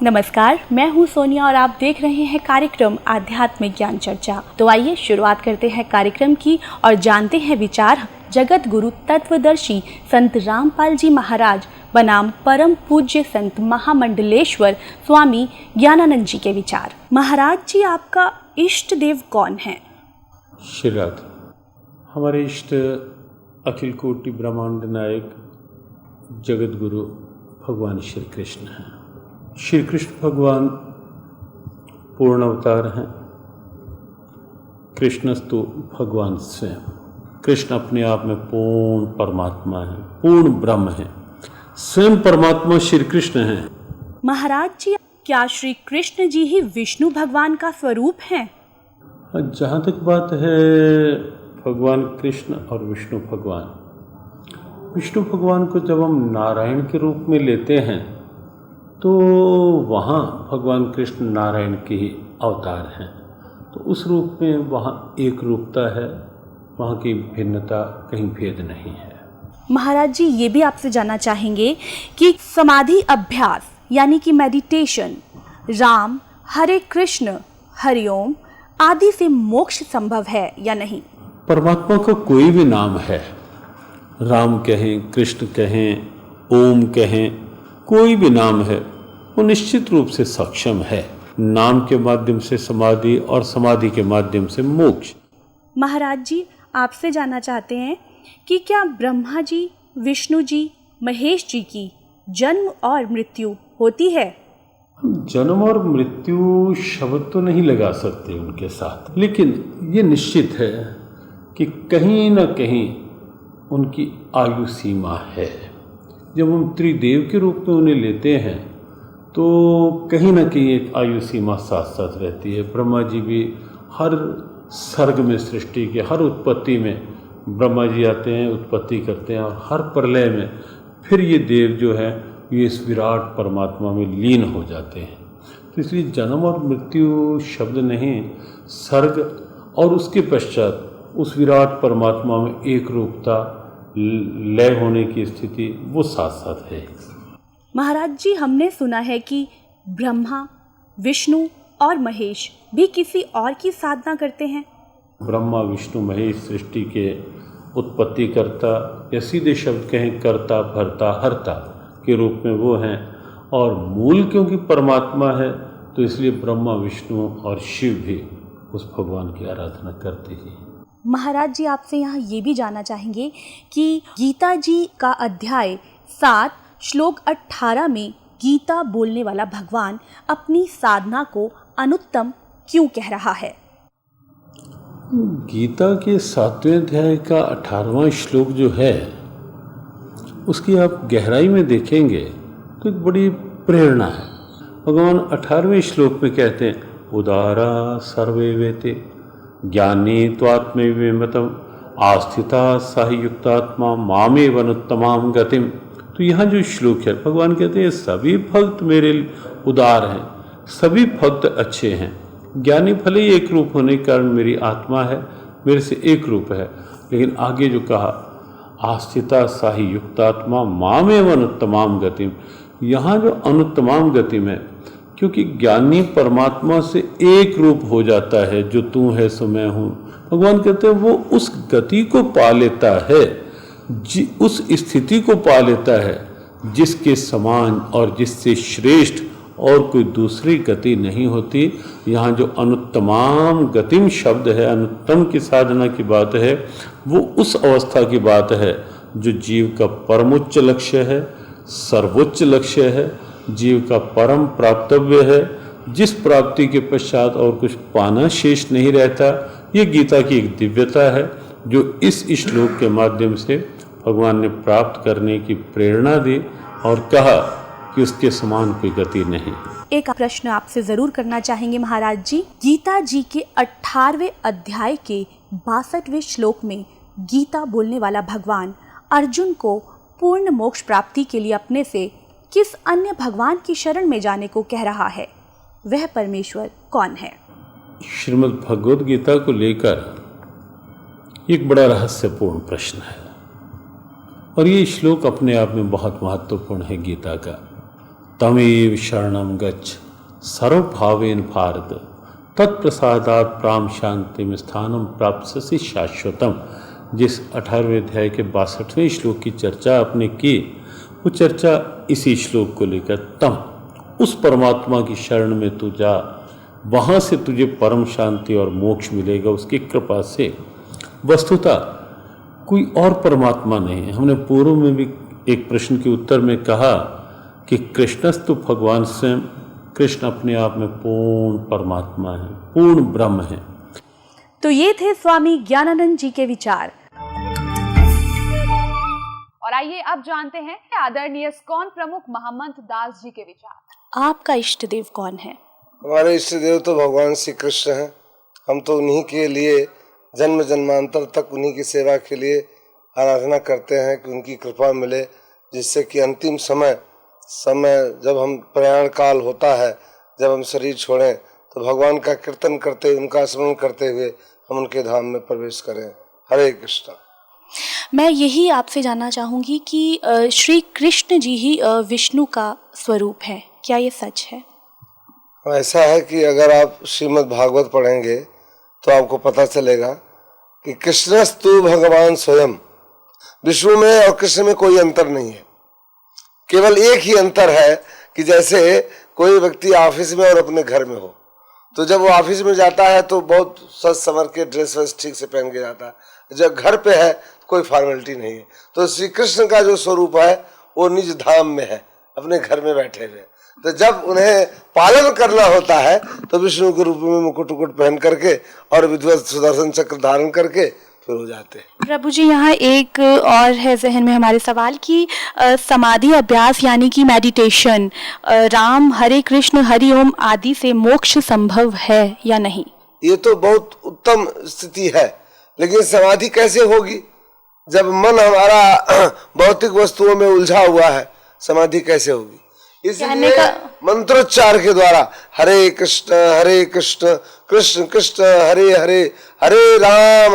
नमस्कार, मैं हूँ सोनिया और आप देख रहे हैं कार्यक्रम आध्यात्मिक ज्ञान चर्चा। तो आइए शुरुआत करते हैं कार्यक्रम की और जानते हैं विचार जगत गुरु तत्वदर्शी संत रामपाल जी महाराज बनाम परम पूज्य संत महामंडलेश्वर स्वामी ज्ञानानंद जी के विचार। महाराज जी, आपका इष्ट देव कौन है? श्री राधे। हमारे इष्ट अखिल कोटि ब्रह्मांड नायक जगत गुरु भगवान श्री कृष्ण हैं। श्री कृष्ण भगवान पूर्ण अवतार हैं। कृष्णस्तु भगवान स्वयं। कृष्ण अपने आप में पूर्ण परमात्मा है, पूर्ण ब्रह्म है, स्वयं परमात्मा श्री कृष्ण हैं। महाराज जी, क्या श्री कृष्ण जी ही विष्णु भगवान का स्वरूप हैं? जहाँ तक बात है भगवान कृष्ण और विष्णु भगवान, विष्णु भगवान को जब हम नारायण के रूप में लेते हैं तो वहाँ भगवान कृष्ण नारायण के ही अवतार हैं। तो उस रूप में वहाँ एक रूपता है, वहाँ की भिन्नता कहीं भेद नहीं है। महाराज जी, ये भी आपसे जानना चाहेंगे कि समाधि अभ्यास यानी कि मेडिटेशन, राम, हरे कृष्ण, हरिओम आदि से मोक्ष संभव है या नहीं? परमात्मा का कोई भी नाम है, राम कहें, कृष्ण कहें, ओम कहें, कोई भी नाम है, वो निश्चित रूप से सक्षम है। नाम के माध्यम से समाधि और समाधि के माध्यम से मोक्ष। महाराज जी, आपसे जानना चाहते हैं कि क्या ब्रह्मा जी, विष्णु जी, महेश जी की जन्म और मृत्यु होती है? जन्म और मृत्यु शब्द तो नहीं लगा सकते उनके साथ, लेकिन ये निश्चित है कि कहीं ना कहीं उनकी आयु सीमा है। जब हम त्रिदेव के रूप में उन्हें लेते हैं तो कहीं ना कहीं एक आयु सीमा साथ साथ रहती है। ब्रह्मा जी भी हर सर्ग में, सृष्टि के हर उत्पत्ति में ब्रह्मा जी आते हैं, उत्पत्ति करते हैं, और हर प्रलय में फिर ये देव जो है ये इस विराट परमात्मा में लीन हो जाते हैं। तो इसलिए जन्म और मृत्यु शब्द नहीं, सर्ग और उसके पश्चात उस विराट परमात्मा में एक रूपता, लय होने की स्थिति, वो साथ साथ है। महाराज जी, हमने सुना है कि ब्रह्मा, विष्णु और महेश भी किसी और की साधना करते हैं। ब्रह्मा, विष्णु, महेश सृष्टि के उत्पत्ति करता, या सीधे शब्द कहें कर्ता, भरता, हरता के रूप में वो हैं। और मूल क्योंकि परमात्मा है तो इसलिए ब्रह्मा, विष्णु और शिव भी उस भगवान की आराधना करते हैं। महाराज जी, आपसे यहाँ ये भी जानना चाहेंगे कि गीता जी का अध्याय 7 श्लोक 18 में गीता बोलने वाला भगवान अपनी साधना को अनुत्तम क्यों कह रहा है? गीता के 7वें अध्याय का 18वां श्लोक जो है उसकी आप गहराई में देखेंगे तो एक बड़ी प्रेरणा है। भगवान 18वें श्लोक में कहते हैं, उदारा सर्वे वेते ज्ञानी त्वात्मविमतम आस्थिता सायुक्तात्मा मामे वनुत्तमाम गतिम। तो यहाँ जो श्लोक है, भगवान कहते हैं सभी भक्त मेरे उदार हैं, सभी भक्त अच्छे हैं। ज्ञानी भले ही एक रूप होने के कारण मेरी आत्मा है, मेरे से एक रूप है, लेकिन आगे जो कहा आस्थिता साही युक्तात्मा मामे वनुत्तमाम गतिम, यहाँ जो अनुत्तमाम गतिम है, क्योंकि ज्ञानी परमात्मा से एक रूप हो जाता है, जो तू है सो मैं हूँ। भगवान कहते हैं वो उस गति को पा लेता है, उस स्थिति को पा लेता है जिसके समान और जिससे श्रेष्ठ और कोई दूसरी गति नहीं होती। यहाँ जो अनुत्तमाम गतिम शब्द है, अनुत्तम की साधना की बात है, वो उस अवस्था की बात है जो जीव का परमोच्च लक्ष्य है, सर्वोच्च लक्ष्य है, जीव का परम प्राप्तव्य है, जिस प्राप्ति के पश्चात और कुछ पाना शेष नहीं रहता। ये गीता की एक दिव्यता है जो इस श्लोक के माध्यम से भगवान ने प्राप्त करने की प्रेरणा दी और कहा कि उसके समान कोई गति नहीं। एक प्रश्न आपसे जरूर करना चाहेंगे महाराज जी। गीता जी के 18वें अध्याय के 62वें श्लोक में गीता बोलने वाला भगवान अर्जुन को पूर्ण मोक्ष प्राप्ति के लिए अपने से किस अन्य भगवान की शरण में जाने को कह रहा है? वह परमेश्वर कौन है? श्रीमद् भगवद गीता को लेकर एक बड़ा रहस्यपूर्ण प्रश्न है और ये श्लोक अपने आप में बहुत महत्वपूर्ण है गीता का। तमेव शरणम गच्छ सर्वभावेन भारत तत्प्रसादात प्राम शांतिम स्थानम प्राप्स्यसि शाश्वतम। जिस 18वें अध्याय के 62वें श्लोक की चर्चा आपने की, वो चर्चा इसी श्लोक को लेकर, तम उस परमात्मा की शरण में तू जा, वहाँ से तुझे परम शांति और मोक्ष मिलेगा उसकी कृपा से। वस्तुतः कोई और परमात्मा नहीं है। हमने पूर्व में भी एक प्रश्न के उत्तर में कहा कि कृष्णस्तु भगवान स्वयं, कृष्ण अपने आप में पूर्ण परमात्मा है, पूर्ण ब्रह्म है। तो ये थे स्वामी ज्ञानानंद जी के विचार। और आइए अब जानते हैं आदरणीय इस्कॉन प्रमुख महम्मद दास जी के विचार। आपका इष्ट देव कौन है? हमारे इष्ट देव तो भगवान श्री कृष्ण हैं। हम तो उन्हीं के लिए जन्म जन्मांतर तक उन्हीं की सेवा के लिए आराधना करते हैं कि उनकी कृपा मिले, जिससे कि अंतिम समय जब हम प्रयाण काल होता है, जब हम शरीर छोड़ें, तो भगवान का कीर्तन करते, उनका स्मरण करते हुए हम उनके धाम में प्रवेश करें। हरे कृष्णा। मैं यही आपसे जानना चाहूँगी कि श्री कृष्ण जी ही विष्णु का स्वरूप है, क्या ये सच है? ऐसा है कि अगर आप श्रीमद् भागवत पढ़ेंगे तो आपको पता चलेगा कि कृष्णस्तु भगवान स्वयं, विष्णु में और कृष्ण में कोई अंतर नहीं है। केवल एक ही अंतर है कि जैसे कोई व्यक्ति ऑफिस में और अपने घर में हो, तो जब वो ऑफिस में जाता है तो बहुत सज संवर के ड्रेस वेस ठीक से पहन के जाता है। जब घर पे है कोई फॉर्मेलिटी नहीं है। तो श्री कृष्ण का जो स्वरूप है वो निज धाम में है, अपने घर में बैठे हुए। तो जब उन्हें पालन करना होता है तो विष्णु के रूप में मुकुट उकुट पहन करके और विधिवत सुदर्शन चक्र धारण करके फिर हो जाते हैं। प्रभु जी, यहाँ एक और है जहन में हमारे सवाल कि समाधि अभ्यास यानी कि मेडिटेशन, राम हरे कृष्ण हरि ओम आदि से मोक्ष संभव है या नहीं? ये तो बहुत उत्तम स्थिति है, लेकिन समाधि कैसे होगी जब मन हमारा भौतिक वस्तुओं में उलझा हुआ है? समाधि कैसे होगी? इसलिए मंत्रोच्चार के द्वारा हरे कृष्ण कृष्ण कृष्ण हरे हरे, हरे राम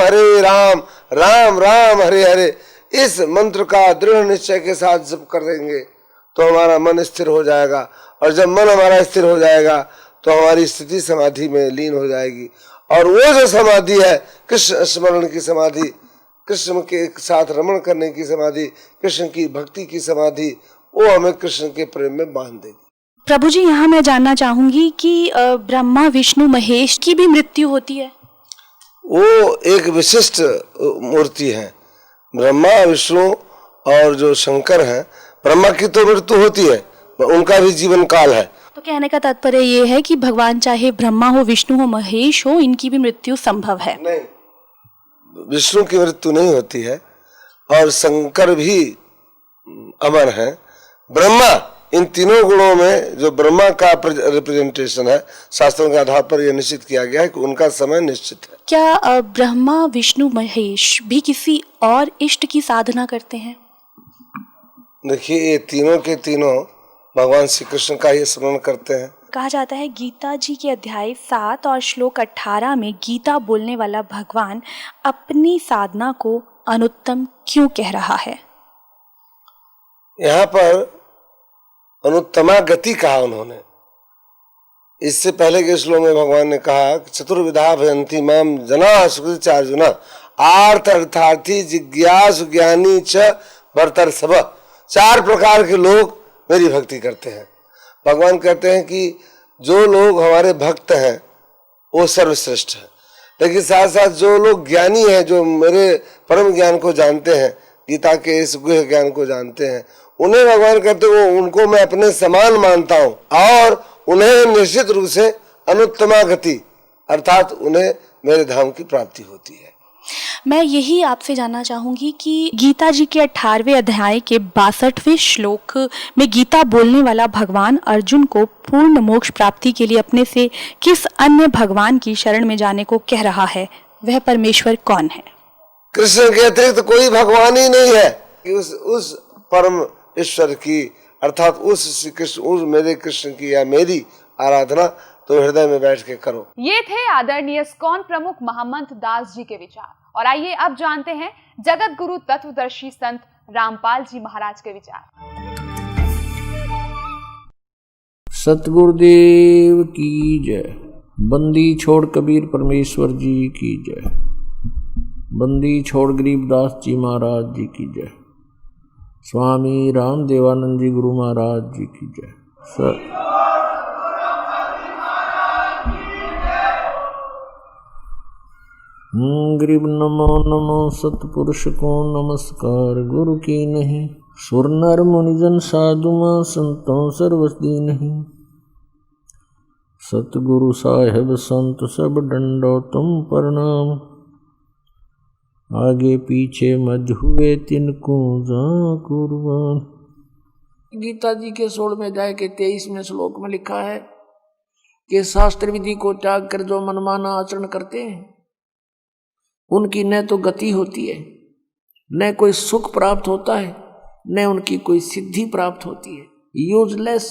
राम राम हरे हरे, इस मंत्र का दृढ़ निश्चय के साथ जप कर देंगे तो हमारा मन स्थिर हो जाएगा। और जब मन हमारा स्थिर हो जाएगा तो हमारी स्थिति समाधि में लीन हो जाएगी। और वो जो समाधि है कृष्ण स्मरण की समाधि, कृष्ण के साथ रमण करने की समाधि, कृष्ण की भक्ति की समाधि, वो हमें कृष्ण के प्रेम में बांध देगी। प्रभु जी, यहाँ मैं जानना चाहूंगी कि ब्रह्मा विष्णु महेश की भी मृत्यु होती है? वो एक विशिष्ट मूर्ति है। ब्रह्मा विष्णु और जो शंकर हैं, ब्रह्मा की तो मृत्यु होती है, उनका भी जीवन काल है। तो कहने का तात्पर्य ये है कि भगवान चाहे ब्रह्मा हो, विष्णु हो, महेश हो, इनकी भी मृत्यु संभव है? नहीं, विष्णु की मृत्यु नहीं होती है और शंकर भी अमर है। ब्रह्मा, इन तीनों गुणों में जो ब्रह्मा का रिप्रेजेंटेशन है, शास्त्रों के आधार पर यह निश्चित किया गया है कि उनका समय निश्चित है। क्या ब्रह्मा विष्णु महेश भी किसी और इष्ट की साधना करते हैं? देखिए, ये तीनों के तीनों भगवान श्री कृष्ण का ही स्मरण करते हैं। कहा जाता है गीता जी के अध्याय 7 और श्लोक 18 में गीता बोलने वाला भगवान अपनी साधना को अनुत्तम क्यों कह रहा है? यहाँ पर अनुत्तमा गति कहा उन्होंने। इससे पहले के श्लोक में भगवान ने कहा चतुर्विधा भयंती माम जना सुकृतिचार्जुना आर्थ अर्थार्थी जिज्ञासु ज्ञानी च भर्तर सब। 4 प्रकार के लोग मेरी भक्ति करते हैं। भगवान कहते हैं कि जो लोग हमारे भक्त हैं वो सर्वश्रेष्ठ है, लेकिन साथ साथ जो लोग ज्ञानी हैं, जो मेरे परम ज्ञान को जानते हैं, गीता के इस गुह्य ज्ञान को जानते हैं, उन्हें भगवान कहते हैं वो उनको मैं अपने समान मानता हूँ और उन्हें निश्चित रूप से अनुत्तमा गति अर्थात उन्हें मेरे धाम की प्राप्ति होती है। मैं यही आपसे जानना चाहूंगी कि गीता जी के 18वें अध्याय के 62वें श्लोक में गीता बोलने वाला भगवान अर्जुन को पूर्ण मोक्ष प्राप्ति के लिए अपने से किस अन्य भगवान की शरण में जाने को कह रहा है? वह परमेश्वर कौन है? कृष्ण के अतिरिक्त तो कोई भगवान ही नहीं है कि उस परम ईश्वर की अर्थात उस श्री कृष्ण, उस मेरे कृष्ण की या मेरी आराधना तो हृदय में बैठ के करो। ये थे आदरणीय इस्कॉन प्रमुख महम्मद दास जी के विचार। और आइए अब जानते हैं जगत गुरु तत्वदर्शी संत रामपाल जी महाराज के विचार। सतगुरुदेव की जय। बंदी छोड़ कबीर परमेश्वर जी की जय। बंदी छोड़ गरीबदास जी महाराज जी की जय। स्वामी राम देवानंद जी गुरु महाराज जी की जय। गरीब नमो नमो सतपुरुष को नमस्कार। गुरु की नहीं सुर नर मुनिजन साधु मां संतों सर्वस्दी नहीं। सतगुरु साहेब संत सब डंडो तुम प्रणाम। आगे पीछे मज हुए तिनको जा कुर्बान। गीता जी के 16वें अध्याय के 23वें श्लोक में लिखा है कि शास्त्र विधि को त्याग कर जो मनमाना आचरण करते हैं उनकी न तो गति होती है, न कोई सुख प्राप्त होता है, न उनकी कोई सिद्धि प्राप्त होती है। यूजलेस।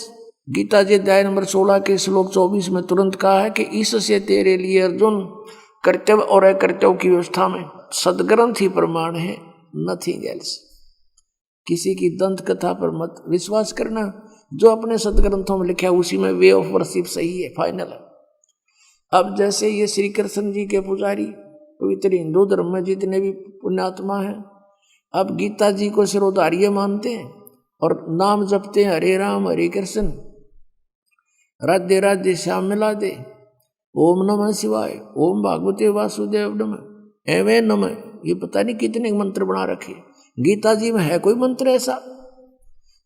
गीता जी अध्याय नंबर 16 के श्लोक 24 में तुरंत कहा है कि इससे तेरे लिए अर्जुन कर्तव्य और अकर्तव्य की व्यवस्था में सदग्रंथ ही प्रमाण है, नथिंग एल्स। किसी की दंत कथा पर मत विश्वास करना। जो अपने सदग्रंथों में लिखा है उसी में वे ऑफ वर्शिप सही है, फाइनल है। अब जैसे ये श्री कृष्ण जी के पुजारी पवित्र हिंदू धर्म में जितने भी पुण्यात्मा हैं, अब गीता जी को सिरोधार्य मानते हैं और नाम जपते हैं हरे राम हरे कृष्ण, राधे राधे श्याम मिला दे, ओम नमः शिवाय, ओम भागवते वासुदेव नमः, एवे नमः। ये पता नहीं कितने मंत्र बना रखे। गीता जी में है कोई मंत्र ऐसा?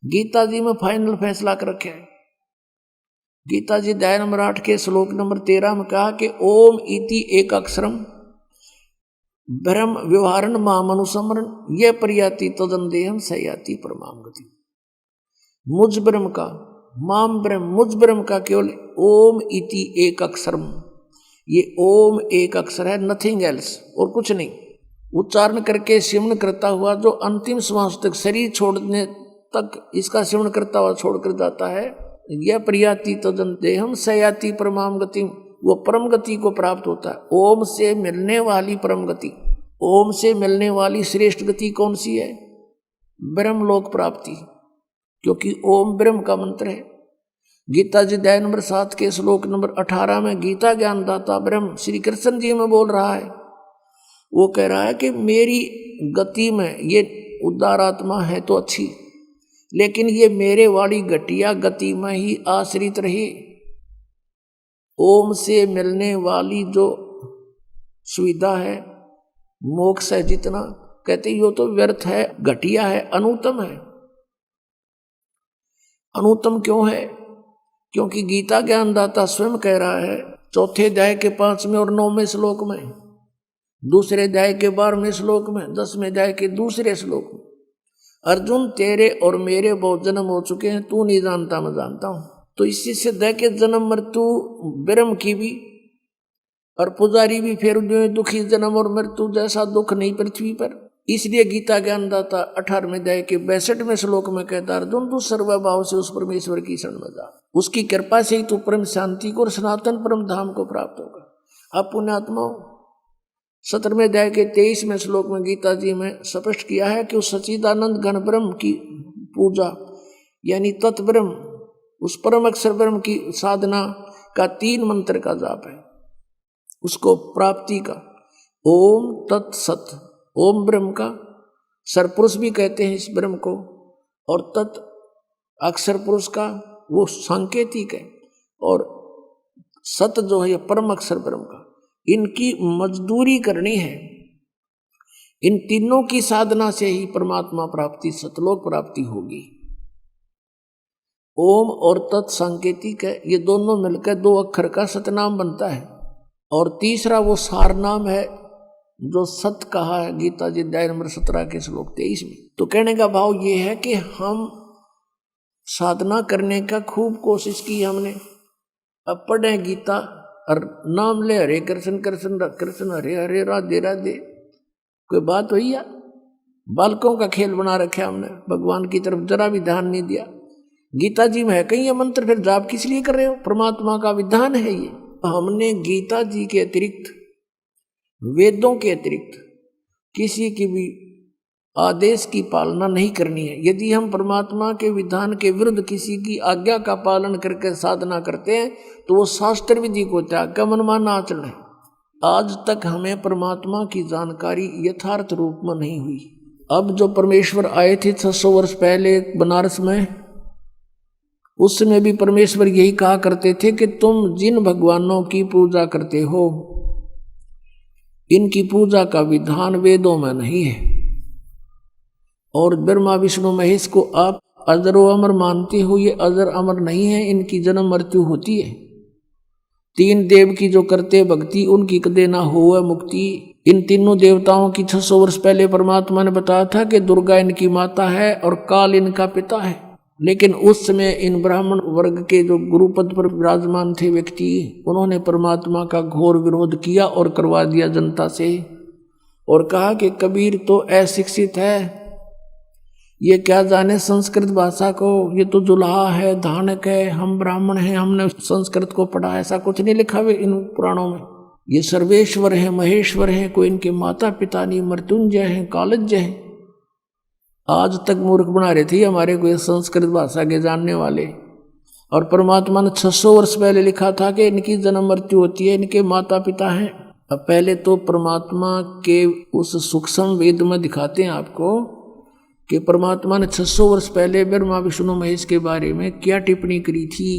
गीता जी में फाइनल फैसला कर रखे है। गीता जी अध्याय नंबर 8 के श्लोक नंबर 13 में कहा कि ओम इति एक अक्षरम ब्रह्म व्यवहारण महामनुसमरण ये प्रयाति तदन देहम सयाति परमाम गति। मुझ ब्रह्म का माम ब्रह्म, मुझ ब्रह्म का केवल ओम इति एक अक्षरम। ये ओम एक अक्षर है, नथिंग एल्स, और कुछ नहीं। उच्चारण करके सिमरण करता हुआ जो अंतिम श्वास तक शरीर छोड़ने तक इसका सिमरण करता हुआ छोड़कर जाता है, यह प्रयाति तदन देहम सयाति परमाम गति, वो परम गति को प्राप्त होता है। ओम से मिलने वाली परम गति, ओम से मिलने वाली श्रेष्ठ गति कौन सी है? ब्रह्मलोक प्राप्ति, क्योंकि ओम ब्रह्म का मंत्र है। गीता जी अध्याय नंबर 7 के श्लोक नंबर 18 में गीता ज्ञानदाता ब्रह्म श्री कृष्ण जी में बोल रहा है। वो कह रहा है कि मेरी गति में ये उदार आत्मा है तो अच्छी, लेकिन ये मेरे वाली घटिया गति में ही आश्रित रही। ओम से मिलने वाली जो सुविधा है, मोक्ष है, जितना कहते यो तो व्यर्थ है, घटिया है, अनुत्तम है। अनुत्तम क्यों है? क्योंकि गीता ज्ञानदाता स्वयं कह रहा है 4 अध्याय के 5वें और 9वें श्लोक में, 2 अध्याय के 12वें श्लोक में, 10वें अध्याय के 2 श्लोक में, अर्जुन तेरे और मेरे बहुत जन्म हो चुके हैं, तू नहीं जानता मैं जानता हूं। तो इसी से दे के जन्म मृत्यु ब्रह्म की भी और पुजारी भी फिर जो दुखी जन्म और मृत्यु जैसा दुख नहीं पृथ्वी पर। इसलिए गीता ज्ञानदाता 18वें अध्याय के 62वें श्लोक में कहता अर्जुन तू सर्वभाव से उस परमेश्वर की शरण में जा, उसकी कृपा से ही तू परम शांति को और सनातन परम धाम को प्राप्त होगा। अब पुण्यात्माओं 17वें अध्याय के 23वें श्लोक में गीता जी में स्पष्ट किया है कि उस सच्चिदानंद गण ब्रह्म की पूजा यानी तत्ब्रह्म, उस परम अक्षर ब्रह्म की साधना का 3 मंत्र का जाप है, उसको प्राप्ति का। ओम तत्सत, ओम ब्रह्म का सरपुरुष भी कहते हैं इस ब्रह्म को, और तत् अक्षर पुरुष का वो सांकेतिक है, और सत जो है परम अक्षर ब्रह्म का। इनकी मजदूरी करनी है। इन तीनों की साधना से ही परमात्मा प्राप्ति, सतलोक प्राप्ति होगी। ओम और तत् सांकेतिक है, ये दोनों मिलकर 2 अक्षर का सतनाम बनता है। और तीसरा वो सार नाम है जो सत कहा है गीता जी अध्याय नंबर 17 के श्लोक 23 में। तो कहने का भाव ये है कि हम साधना करने का खूब कोशिश की हमने, अब पढ़े गीता और नाम ले हरे कृष्ण कृष्ण कृष्ण हरे हरे राधे राधे। कोई बात हुई या? बालकों का खेल बना रखा हमने, भगवान की तरफ जरा भी ध्यान नहीं दिया। गीता जी में है कहीं ये मंत्र, फिर जाप किस लिए कर रहे हो? परमात्मा का विधान है ये। हमने गीता जी के अतिरिक्त, वेदों के अतिरिक्त किसी की भी आदेश की पालना नहीं करनी है। यदि हम परमात्मा के विधान के विरुद्ध किसी की आज्ञा का पालन करके साधना करते हैं तो वो शास्त्र विधि को त्याग कर मनमाना आचरण है। आज तक हमें परमात्मा की जानकारी यथार्थ रूप में नहीं हुई। अब जो परमेश्वर आए थे 600 वर्ष पहले बनारस में, उस समय भी परमेश्वर यही कहा करते थे कि तुम जिन भगवानों की पूजा करते हो इनकी पूजा का विधान वेदों में नहीं है, और ब्रह्मा विष्णु महेश को आप अजर व अमर मानते हो, ये अजर अमर नहीं है, इनकी जन्म मृत्यु होती है। 3 देव की जो करते भक्ति उनकी कदे ना हो मुक्ति। इन तीनों देवताओं की 600 वर्ष पहले परमात्मा ने बताया था कि दुर्गा इनकी माता है और काल इनका पिता है। लेकिन उस समय इन ब्राह्मण वर्ग के जो गुरुपद पर विराजमान थे व्यक्ति, उन्होंने परमात्मा का घोर विरोध किया और करवा दिया जनता से, और कहा कि कबीर तो अशिक्षित है, ये क्या जाने संस्कृत भाषा को, ये तो जुलाहा है, धानक है, हम ब्राह्मण हैं, हमने संस्कृत को पढ़ा। ऐसा कुछ नहीं लिखा हुआ इन पुराणों में। ये सर्वेश्वर हैं, महेश्वर हैं, कोई इनके माता पिता नहीं, मृत्युंजय हैं, कालज्य हैं। आज तक मूर्ख बना रहे थे हमारे को ये संस्कृत भाषा के जानने वाले। और परमात्मा ने 600 वर्ष पहले लिखा था कि इनकी जन्म मृत्यु होती है, इनके माता पिता हैं। अब पहले तो परमात्मा के उस सूक्ष्म वेद में दिखाते हैं आपको कि परमात्मा ने 600 वर्ष पहले ब्रह्मा विष्णु महेश के बारे में क्या टिप्पणी करी थी,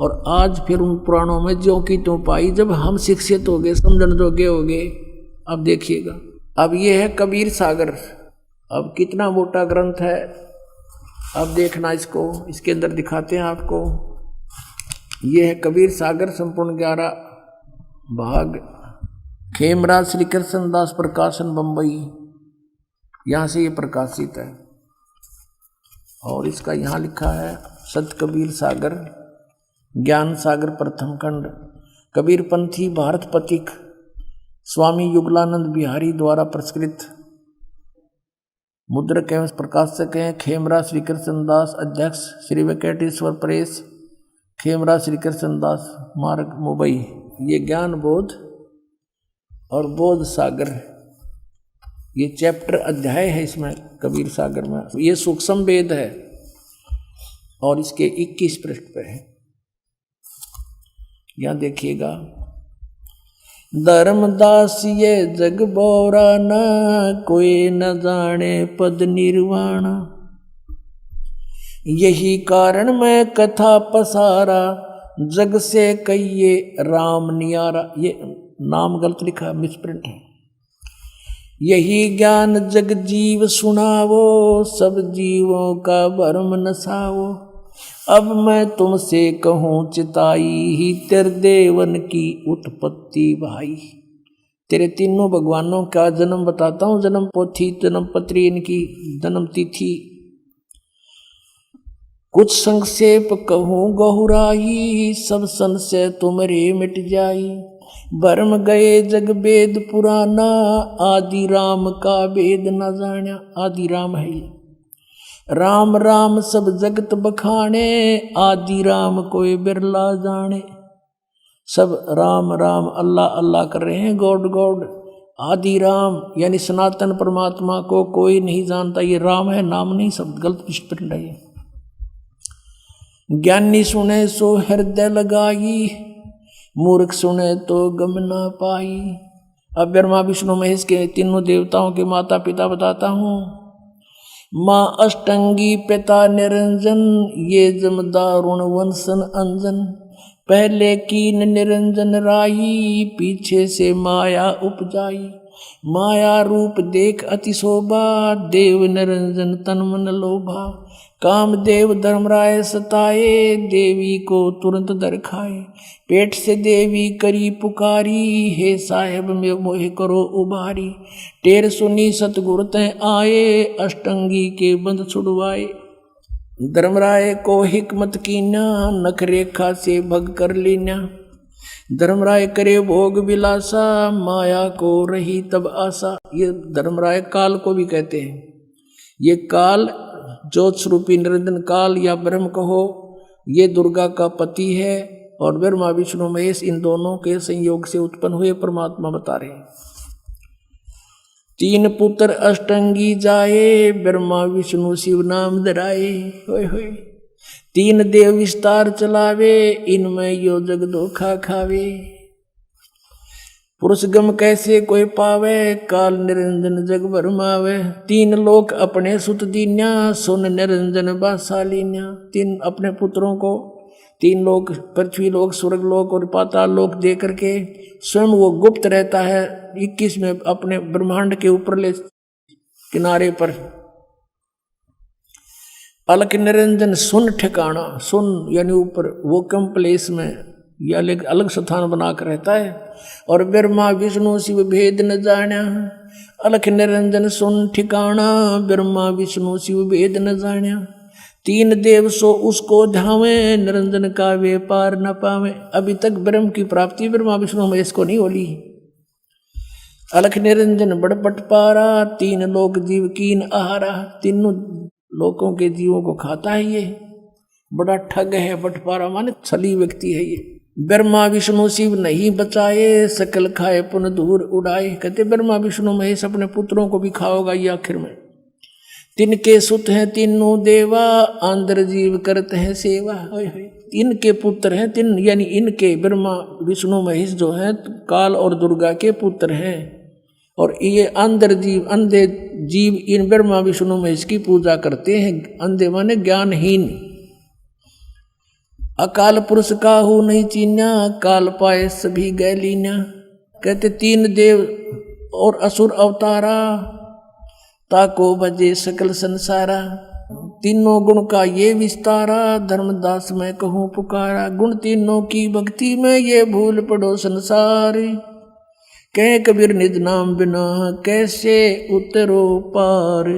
और आज फिर उन पुराणों में ज्यों की त्यों पाई। जब हम शिक्षित हो गए, समझण जोगे हो गए। अब देखिएगा, अब ये है कबीर सागर। अब कितना मोटा ग्रंथ है, अब देखना इसको, इसके अंदर दिखाते हैं आपको। ये है कबीर सागर, संपूर्ण 11 भाग, खेमराज श्री कृष्ण दास प्रकाशन बम्बई, यहाँ से ये प्रकाशित है। और इसका यहाँ लिखा है सत कबीर सागर, ज्ञान सागर प्रथम खंड, कबीर पंथी भारत पथिक, स्वामी युगलानंद बिहारी द्वारा प्रस्कृत, मुद्रक एवं प्रकाशक हैं खेमराज श्री कृष्ण दास, अध्यक्ष श्री वेंकटेश्वर प्रेस, खेमराज श्री कृष्ण दास मार्ग मुंबई। ये ज्ञान बोध और बोध सागर, ये चैप्टर अध्याय है इसमें कबीर सागर में। ये सूक्ष्म वेद है और इसके 21 पृष्ठ पे है। यहाँ देखिएगा, धर्मदास ये जग बोरा न, कोई न जाने पद निर्वाण, यही कारण मैं कथा पसारा, जग से कहिए राम नियारा। ये नाम गलत लिखा, मिसप्रिंट है। यही ज्ञान जग जीव सुनावो, सब जीवों का भरम नसावो, अब मैं तुमसे कहूँ चिताई, ही तेरे देवन की उत्पत्ति भाई। तेरे तीनों भगवानों का जन्म बताता हूँ, जन्म पोथी, जन्म पत्री, इनकी जन्म तिथि। कुछ संक्षेप कहूँ गहुराई, सब संशय तुमरे मिट जाई, भरम गए जग वेद पुराना, आदि राम का वेद न जाना। आदि राम है ये, राम राम सब जगत बखाने, आदि राम कोई बिरला जाने। सब राम राम अल्लाह अल्लाह कर रहे हैं, गॉड गॉड। आदि राम यानी सनातन परमात्मा को कोई नहीं जानता। ये राम है, नाम नहीं, सब गलत स्प्रिंट है ये। ज्ञानी सुने सो हृदय लगाई, मूर्ख सुने तो गम ना पाई। अब ब्रह्मा विष्णु महेश के तीनों देवताओं के माता पिता बताता हूँ। माँ अष्टंगी पिता निरंजन, ये जमदारुण वंशन अंजन, पहले कीन निरंजन राई, पीछे से माया उपजाई। माया रूप देख अति शोभा, देव निरंजन तन मन लोभा। कामदेव धर्मराय सताए, देवी को तुरंत दर खाए। पेट से देवी करी पुकारी, हे साहेब में मोह करो उबारी। टेर सुनी सतगुरु तय आए, अष्टंगी के बंध छुड़वाए। धर्मराय को हिकमत कीना, नख रेखा से भग कर लीना। धर्मराय करे भोग विलासा, माया को रही तब आशा। ये धर्मराय काल को भी कहते हैं। ये काल ज्योत स्वरूपी निरंजन काल या ब्रह्म कहो, ये दुर्गा का पति है और ब्रह्मा विष्णु महेश इन दोनों के संयोग से उत्पन्न हुए परमात्मा बता रहे हैं। तीन पुत्र अष्टंगी जाए, ब्रह्मा विष्णु शिव नाम धराए। होय होय। तीन देव विस्तार चलावे, इनमें यो जग धोखा खावे। पुरुष गम कैसे कोई पावे, काल निरंजन जग भरमावे। तीन लोक अपने सुत दीन्या, सुन निरंजन बासालीन्या। तीन अपने पुत्रों को तीन लोक, पृथ्वी लोक, स्वर्ग लोक और पाताल लोक दे करके स्वयं वो गुप्त रहता है 21 में अपने ब्रह्मांड के ऊपरले किनारे पर। अलग निरंजन सुन ठिकाना, सुन यानी ऊपर, वो कम प्लेस में या अलग स्थान बनाकर रहता है। और ब्रह्मा विष्णु शिव भेद न जाना, अलख निरंजन सुन ठिकाना, ब्रह्मा विष्णु शिव भेद न जाना। तीन देव सो उसको ढावे, निरंजन का व्यापार न पावे। अभी तक ब्रह्म की प्राप्ति ब्रह्मा विष्णु महेश को नहीं होली। अलख निरंजन बड़ बटपारा, तीन लोक जीव कीन आहारा। तीनों लोकों के जीवों को खाता है ये, बड़ा ठग है। बटपारा माने छली व्यक्ति है ये। ब्रह्मा विष्णु शिव नहीं बचाए, सकल खाए पुन दूर उड़ाए। कहते ब्रह्मा विष्णु महेश अपने पुत्रों को भी खाओगा ये आखिर में। तिनके सुत हैं तीनों देवा, आंध्र जीव करते हैं सेवा। इनके पुत्र हैं तीन, यानी इनके ब्रह्मा विष्णु महेश जो हैं काल और दुर्गा के पुत्र हैं। और ये आंध्र जीव, अंधे जीव इन ब्रह्मा विष्णु महेश की पूजा करते हैं। अंधे माने ज्ञानहीन। अकाल पुरुष काहू नहीं चीन्या, काल पाए सभी गैलीन्या। कहते तीन देव और असुर अवतारा, ताको भजे सकल संसारा। तीनों गुण का ये विस्तारा, धर्मदास मैं कहूँ पुकारा। गुण तीनों की भक्ति में ये भूल पड़ो संसार। कह कबीर निज नाम बिना कैसे उतरो पार।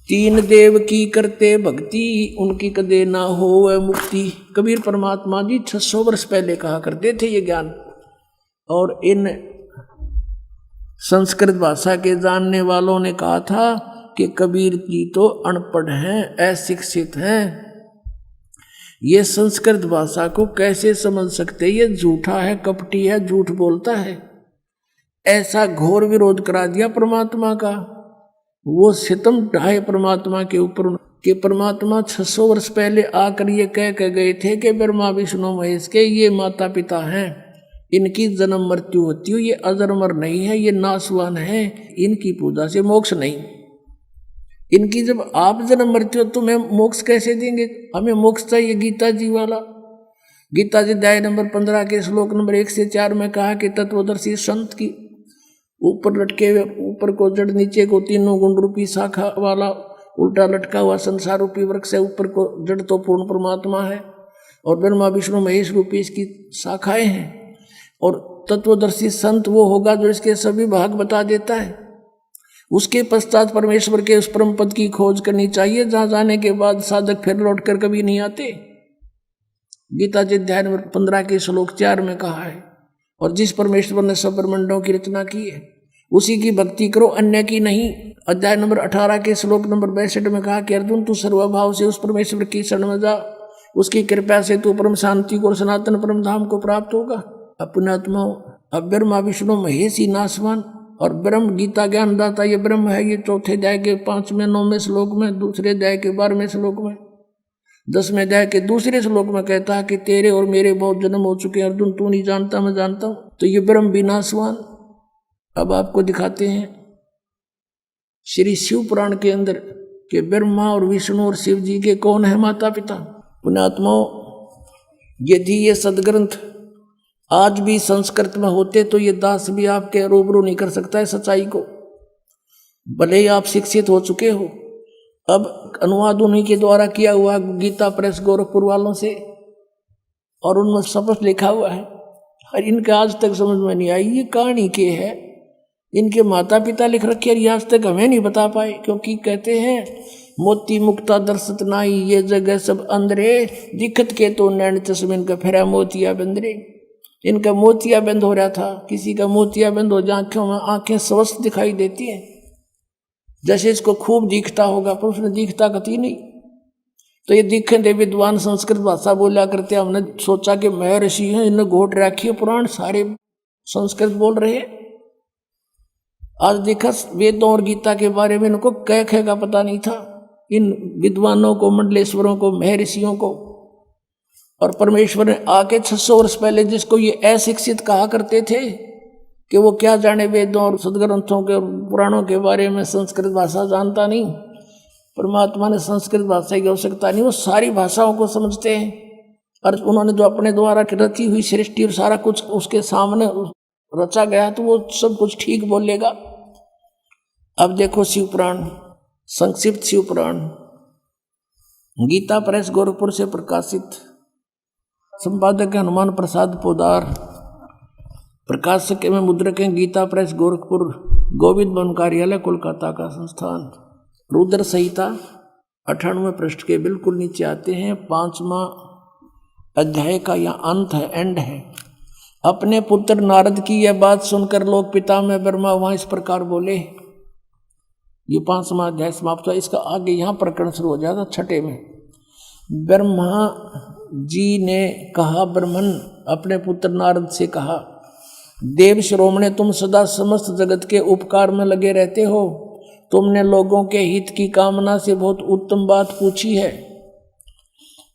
तीन देव की करते भक्ति, उनकी कदे ना हो मुक्ति। कबीर परमात्मा जी 600 वर्ष पहले कहा करते थे ये ज्ञान। और इन संस्कृत भाषा के जानने वालों ने कहा था कि कबीर जी तो अनपढ़ हैं, अशिक्षित हैं, ये संस्कृत भाषा को कैसे समझ सकते, ये झूठा है, कपटी है, झूठ बोलता है। ऐसा घोर विरोध करा दिया परमात्मा का। वो सितम ढाए परमात्मा के ऊपर कि परमात्मा 600 वर्ष पहले आकर ये कह के गए थे कि ब्रह्मा विष्णु महेश के ये माता पिता हैं, इनकी जन्म मृत्यु होती है, ये अजरमर नहीं है, ये नासवान है, इनकी पूजा से मोक्ष नहीं। इनकी जब आप जन्म मृत्यु तो हमें मोक्ष कैसे देंगे? हमें मोक्ष चाहिए गीता जी वाला। गीता जी अध्याय नंबर 15 के श्लोक नंबर 1 से 4 में कहा कि तत्वदर्शी संत की ऊपर लटके हुए, ऊपर को जड़ नीचे को तीनों गुण रूपी शाखा वाला उल्टा लटका हुआ संसार रूपी वृक्ष है, ऊपर को जड़ तो पूर्ण परमात्मा है और ब्रह्मा विष्णु महेश रूपी इसकी शाखाएं हैं। और तत्वदर्शी संत वो होगा जो इसके सभी भाग बता देता है। उसके पश्चात परमेश्वर के उस परम पद की खोज करनी चाहिए, जहां जाने के बाद साधक फिर लौट कर कभी नहीं आते। गीता जी अध्याय नंबर 15 के श्लोक 4 में कहा है। और जिस परमेश्वर ने सब ब्रह्मांडों की रचना की है उसी की भक्ति करो, अन्य की नहीं। अध्याय नंबर 18 के श्लोक नंबर 62 में कहा कि अर्जुन तू सर्वभाव से उस परमेश्वर की शरण में जा, उसकी कृपा से तू परम शांति को और सनातन परम धाम को प्राप्त होगा। अपने आत्मा अब ब्रह्मा विष्णु महेश ही नासवान और ब्रह्म गीता ज्ञानदाता ये ब्रह्म है। ये चौथे अध्याय के 5वें 9वें श्लोक में, दूसरे अध्याय के 12वें श्लोक में, 10वें अध्याय के दूसरे श्लोक में कहता है कि तेरे और मेरे बहुत जन्म हो चुके हैं अर्जुन, तू नहीं जानता मैं जानता हूं। तो ये ब्रह्म भी नासवान। अब आपको दिखाते हैं श्री शिव पुराण के अंदर कि ब्रह्मा और विष्णु और शिव जी के कौन है माता पिता। पुण्यात्माओं, यदि ये सदग्रंथ आज भी संस्कृत में होते तो ये दास भी आपके रूबरू नहीं कर सकता है सच्चाई को, भले ही आप शिक्षित हो चुके हो। अब अनुवाद उन्हीं के द्वारा किया हुआ गीता प्रेस गोरखपुर वालों से, और उनमें स्पष्ट लिखा हुआ है। और इनका आज तक समझ में नहीं आई ये कहानी के है, इनके माता पिता लिख रखे और ये आज तक हमें नहीं बता पाए। क्योंकि कहते हैं मोती मुक्ता दर्शत नाई, ये जगह सब अंधरे, दिखत के तो नैन चश्मे इनका फेरा मोतिया बंदरे। इनका मोतिया बंद हो रहा था, किसी का मोतिया बंद हो जाए आंखों में, आंखें स्वस्थ दिखाई देती हैं जैसे इसको खूब दिखता होगा, पर उसने दिखता कती नहीं। तो ये दिखे थे विद्वान संस्कृत भाषा बोला करते, हमने सोचा कि महर्षि हैं, इन्हें घोट रखी है पुराण, सारे संस्कृत बोल रहे हैं। आज देखा वेदों और गीता के बारे में इनको कह का पता नहीं था। इन विद्वानों को, मंडलेश्वरों को, महर्षियों को, और परमेश्वर ने आके 600 वर्ष पहले जिसको ये अशिक्षित कहा करते थे कि वो क्या जाने वेदों और सदग्रंथों के और पुराणों के बारे में, संस्कृत भाषा जानता नहीं, परमात्मा ने संस्कृत भाषा की आवश्यकता नहीं, वो सारी भाषाओं को समझते हैं। और उन्होंने जो अपने द्वारा रची हुई सृष्टि और सारा कुछ उसके सामने रचा गया तो वो सब कुछ ठीक बोलेगा। अब देखो शिव पुराण, संक्षिप्त शिव पुराण, गीता प्रेस गोरखपुर से प्रकाशित, संपादक है हनुमान प्रसाद पोदार, प्रकाशक में मुद्रक हैं गीता प्रेस गोरखपुर, गोविंद भवन कार्यालय कोलकाता का संस्थान। रुद्र संहिता 98 पृष्ठ के बिल्कुल नीचे आते हैं, 5वां अध्याय का यह अंत है, एंड है। अपने पुत्र नारद की यह बात सुनकर लोक पिता में ब्रह्मा वहां इस प्रकार बोले। ये 5वां अध्याय समाप्त हुआ। इसका आगे यहाँ प्रकरण शुरू हो जाता 6 में। ब्रह्मा जी ने कहा, ब्रह्मन अपने पुत्र नारद से कहा, देव शिरोमणे, तुम सदा समस्त जगत के उपकार में लगे रहते हो। तुमने लोगों के हित की कामना से बहुत उत्तम बात पूछी है।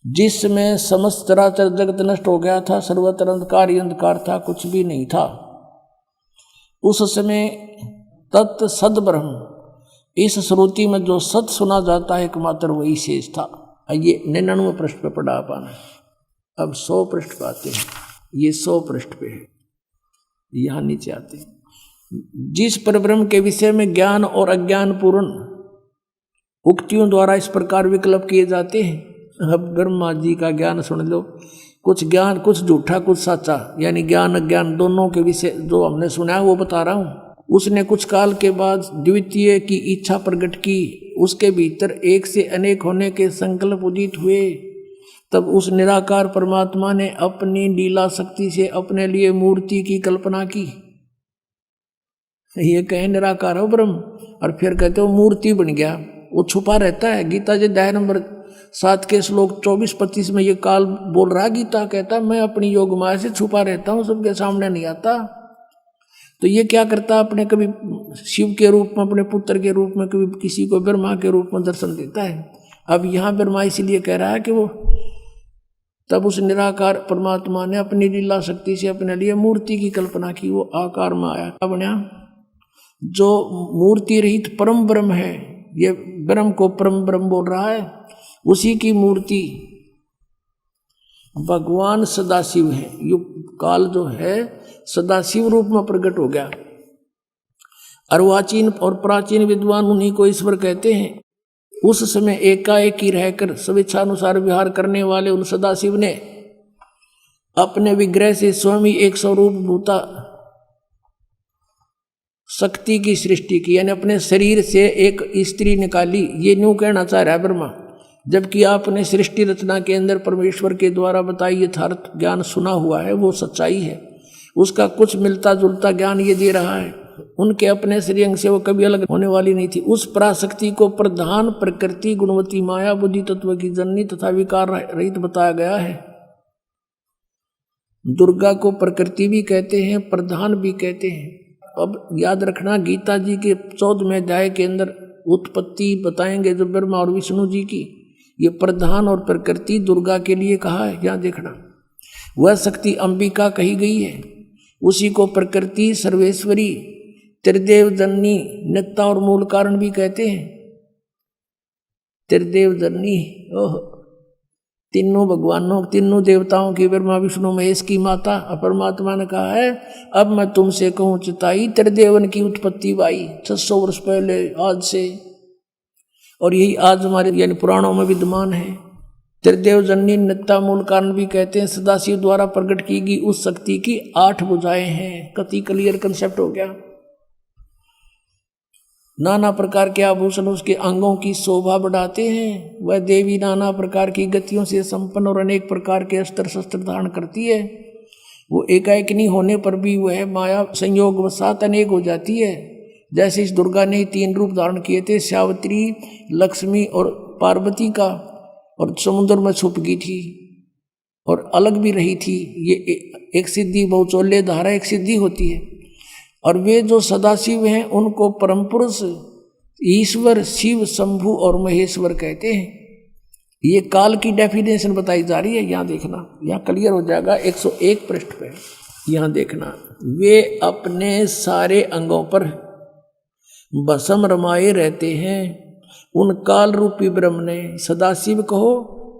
जिसमें समस्त चराचर जगत नष्ट हो गया था, सर्वत्र अंधकार ही अंधकार था, कुछ भी नहीं था। उस समय तत् सद ब्रह्म, इस श्रुति में जो सत सुना जाता है एकमात्र वही शेष था। ये 99 पृष्ठ पे पढ़ा पाना। अब 100 पृष्ठ पे आते हैं। ये 100 पृष्ठ पे है, यहाँ नीचे आते हैं। जिस परब्रह्म के विषय में ज्ञान और अज्ञान पूर्ण उक्तियों द्वारा इस प्रकार विकल्प किए जाते हैं। अब ब्रह्मा जी का ज्ञान सुन लो, कुछ ज्ञान, कुछ झूठा, कुछ सच्चा, यानी ज्ञान अज्ञान दोनों के विषय जो हमने सुना है वो बता रहा हूँ। उसने कुछ काल के बाद द्वितीय की इच्छा प्रकट की, उसके भीतर एक से अनेक होने के संकल्प उदित हुए। तब उस निराकार परमात्मा ने अपनी लीला शक्ति से अपने लिए मूर्ति की कल्पना की। ये कहे निराकार हो ब्रह्म, और फिर कहते हो मूर्ति बन गया। वो छुपा रहता है। गीता जी अध्याय नंबर 7 के श्लोक 24-25 में ये काल बोल रहा। गीता कहता मैं अपनी योग माया से छुपा रहता हूँ, सबके सामने नहीं आता। तो ये क्या करता, अपने कभी शिव के रूप में, अपने पुत्र के रूप में, कभी किसी को ब्रह्मा के रूप में दर्शन देता है। अब यहाँ ब्रह्मा इसीलिए कह रहा है कि वो तब उस निराकार परमात्मा ने अपनी लीला शक्ति से अपने लिए मूर्ति की कल्पना की। वो आकार में आया, क्या बना, जो मूर्ति रहित परम ब्रह्म है। ये ब्रह्म को परम ब्रह्म बोल रहा है, उसी की मूर्ति भगवान सदाशिव है। युग काल जो है सदाशिव रूप में प्रकट हो गया। अर्वाचीन और प्राचीन विद्वान उन्हीं को ईश्वर कहते हैं। उस समय एकाएक ही रहकर स्वेच्छानुसार विहार करने वाले उन सदाशिव ने अपने विग्रह से स्वयं ही एक स्वरूप भूता शक्ति की सृष्टि की, यानी अपने शरीर से एक स्त्री निकाली। ये न्यू कहना चाह रहा है ब्रह्मा, जबकि आपने सृष्टि रचना के अंदर परमेश्वर के द्वारा बताई यथार्थ ज्ञान सुना हुआ है, वो सच्चाई है। उसका कुछ मिलता जुलता ज्ञान ये दे रहा है। उनके अपने श्रीअंग से वो कभी अलग होने वाली नहीं थी। उस पराशक्ति को प्रधान प्रकृति गुणवती माया बुद्धि तत्व की जननी तथा विकार रहित बताया गया है। दुर्गा को प्रकृति भी कहते हैं, प्रधान भी कहते हैं। अब याद रखना, गीता जी के 14वें अध्याय के अंदर उत्पत्ति बताएंगे जो ब्रह्मा और विष्णु जी की। ये प्रधान और प्रकृति दुर्गा के लिए कहा है। यहाँ देखना, वह शक्ति अंबिका कही गई है। उसी को प्रकृति, सर्वेश्वरी, त्रिदेव जननी, नित्ता और मूल कारण भी कहते हैं। त्रिदेव जननी, ओह, तीनों भगवानों, तीनों देवताओं की, ब्रह्मा विष्णु महेश की माता। परमात्मा ने कहा है, अब मैं तुमसे कहूँ चिताई, त्रिदेवन की उत्पत्ति भाई 600 वर्ष पहले आज से, और यही आज हमारे यानी पुराणों में विद्यमान है। त्रिदेव जननी, नित्ता, मूल कारण भी कहते हैं। सदाशिव द्वारा प्रकट की गई उस शक्ति की 8 भुजाएं हैं। कति क्लियर कंसेप्ट हो गया। नाना प्रकार के आभूषण उसके अंगों की शोभा बढ़ाते हैं। वह देवी नाना प्रकार की गतियों से संपन्न और अनेक प्रकार के अस्त्र शस्त्र धारण करती है। वो एकाएकिनी होने पर भी वह माया संयोग वसात अनेक हो जाती है। जैसे इस दुर्गा ने 3 रूप धारण किए थे, सावित्री, लक्ष्मी और पार्वती का, और समुद्र में छुप गई थी और अलग भी रही थी। ये एक सिद्धि बहुचोल्य धारा एक सिद्धि होती है। और वे जो सदाशिव हैं उनको परम पुरुष ईश्वर, शिव, शंभु और महेश्वर कहते हैं। ये काल की डेफिनेशन बताई जा रही है, यहाँ देखना, यहाँ क्लियर हो जाएगा 101 पृष्ठ पे। यहाँ देखना, वे अपने सारे अंगों पर भस्म रमाए रहते हैं। उन काल रूपी ब्रह्म ने, सदाशिव कहो,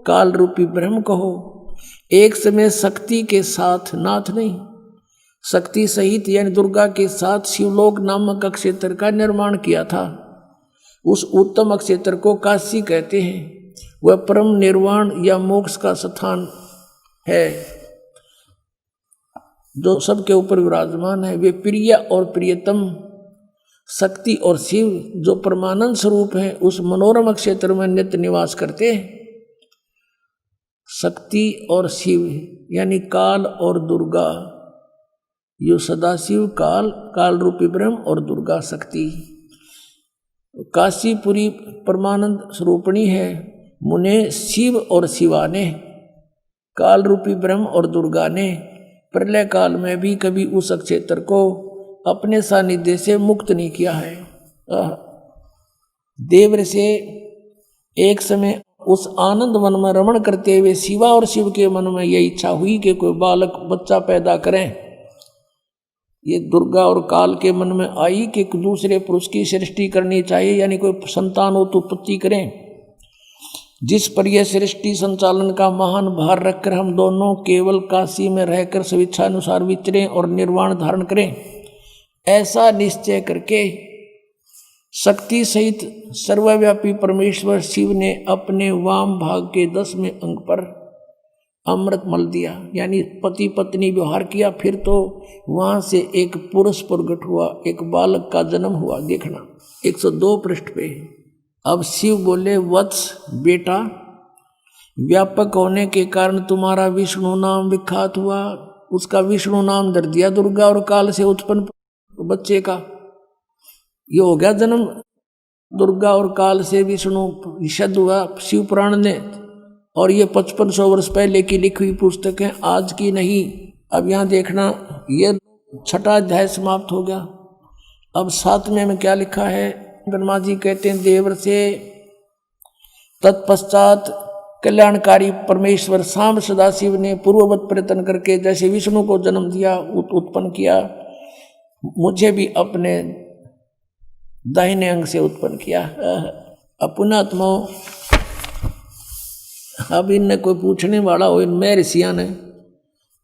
काल रूपी ब्रह्म कहो, एक समय शक्ति के साथ, नाथ नहीं, शक्ति सहित यानी दुर्गा के साथ शिवलोक नामक अक्षेत्र का निर्माण किया था। उस उत्तम अक्षेत्र को काशी कहते हैं। वह परम निर्वाण या मोक्ष का स्थान है जो सबके ऊपर विराजमान है। वे प्रिय और प्रियतम शक्ति और शिव जो परमानंद स्वरूप है उस मनोरम क्षेत्र में नित्य निवास करते हैं। शक्ति और शिव यानी काल और दुर्गा, यो सदाशिव काल, काल रूपी ब्रह्म और दुर्गा शक्ति। काशीपुरी परमानंद स्वरूपणी है। मुने शिव और शिवा ने, काल रूपी ब्रह्म और दुर्गा ने प्रलय काल में भी कभी उस क्षेत्र को अपने सानिध्य से मुक्त नहीं किया है। देव से एक समय उस आनंद वन में रमण करते हुए शिवा और शिव के मन में यह इच्छा हुई कि कोई बालक बच्चा पैदा करें। ये दुर्गा और काल के मन में आई कि दूसरे पुरुष की सृष्टि करनी चाहिए, यानी कोई संतान उत्पत्ति करें। जिस पर यह सृष्टि संचालन का महान भार रखकर हम दोनों केवल काशी में रहकर स्वेच्छानुसार विचरें और निर्वाण धारण करें, ऐसा निश्चय करके शक्ति सहित सर्वव्यापी परमेश्वर शिव ने अपने वाम भाग के 10वें अंग पर अमृत मल दिया, यानी पति पत्नी व्यवहार किया। फिर तो वहां से एक पुरुष प्रगट हुआ, एक बालक का जन्म हुआ। देखना 102 पृष्ठ पे। अब शिव बोले, वत्स बेटा, व्यापक होने के कारण तुम्हारा विष्णु नाम विख्यात हुआ। उसका विष्णु नाम धर दिया दुर्गा और काल से उत्पन्न बच्चे का। ये हो गया जन्म। दुर्गा और काल से विष्णु निषद हुआ शिव पुराण ने। और ये 5500 वर्ष पहले की लिखी हुई पुस्तक है, आज की नहीं। अब यहाँ देखना, ये 6ठा अध्याय समाप्त हो गया। अब 7वें में क्या लिखा है? ब्रह्मा जी कहते हैं, देवर से तत्पश्चात कल्याणकारी परमेश्वर सांब सदाशिव ने पूर्ववत प्रयत्न करके जैसे विष्णु को जन्म दिया, उत्पन्न किया, मुझे भी अपने दाहिने अंग से उत्पन्न किया। अपनात्मा। अब इनने कोई पूछने वाला हो, इनमें ऋषिया ने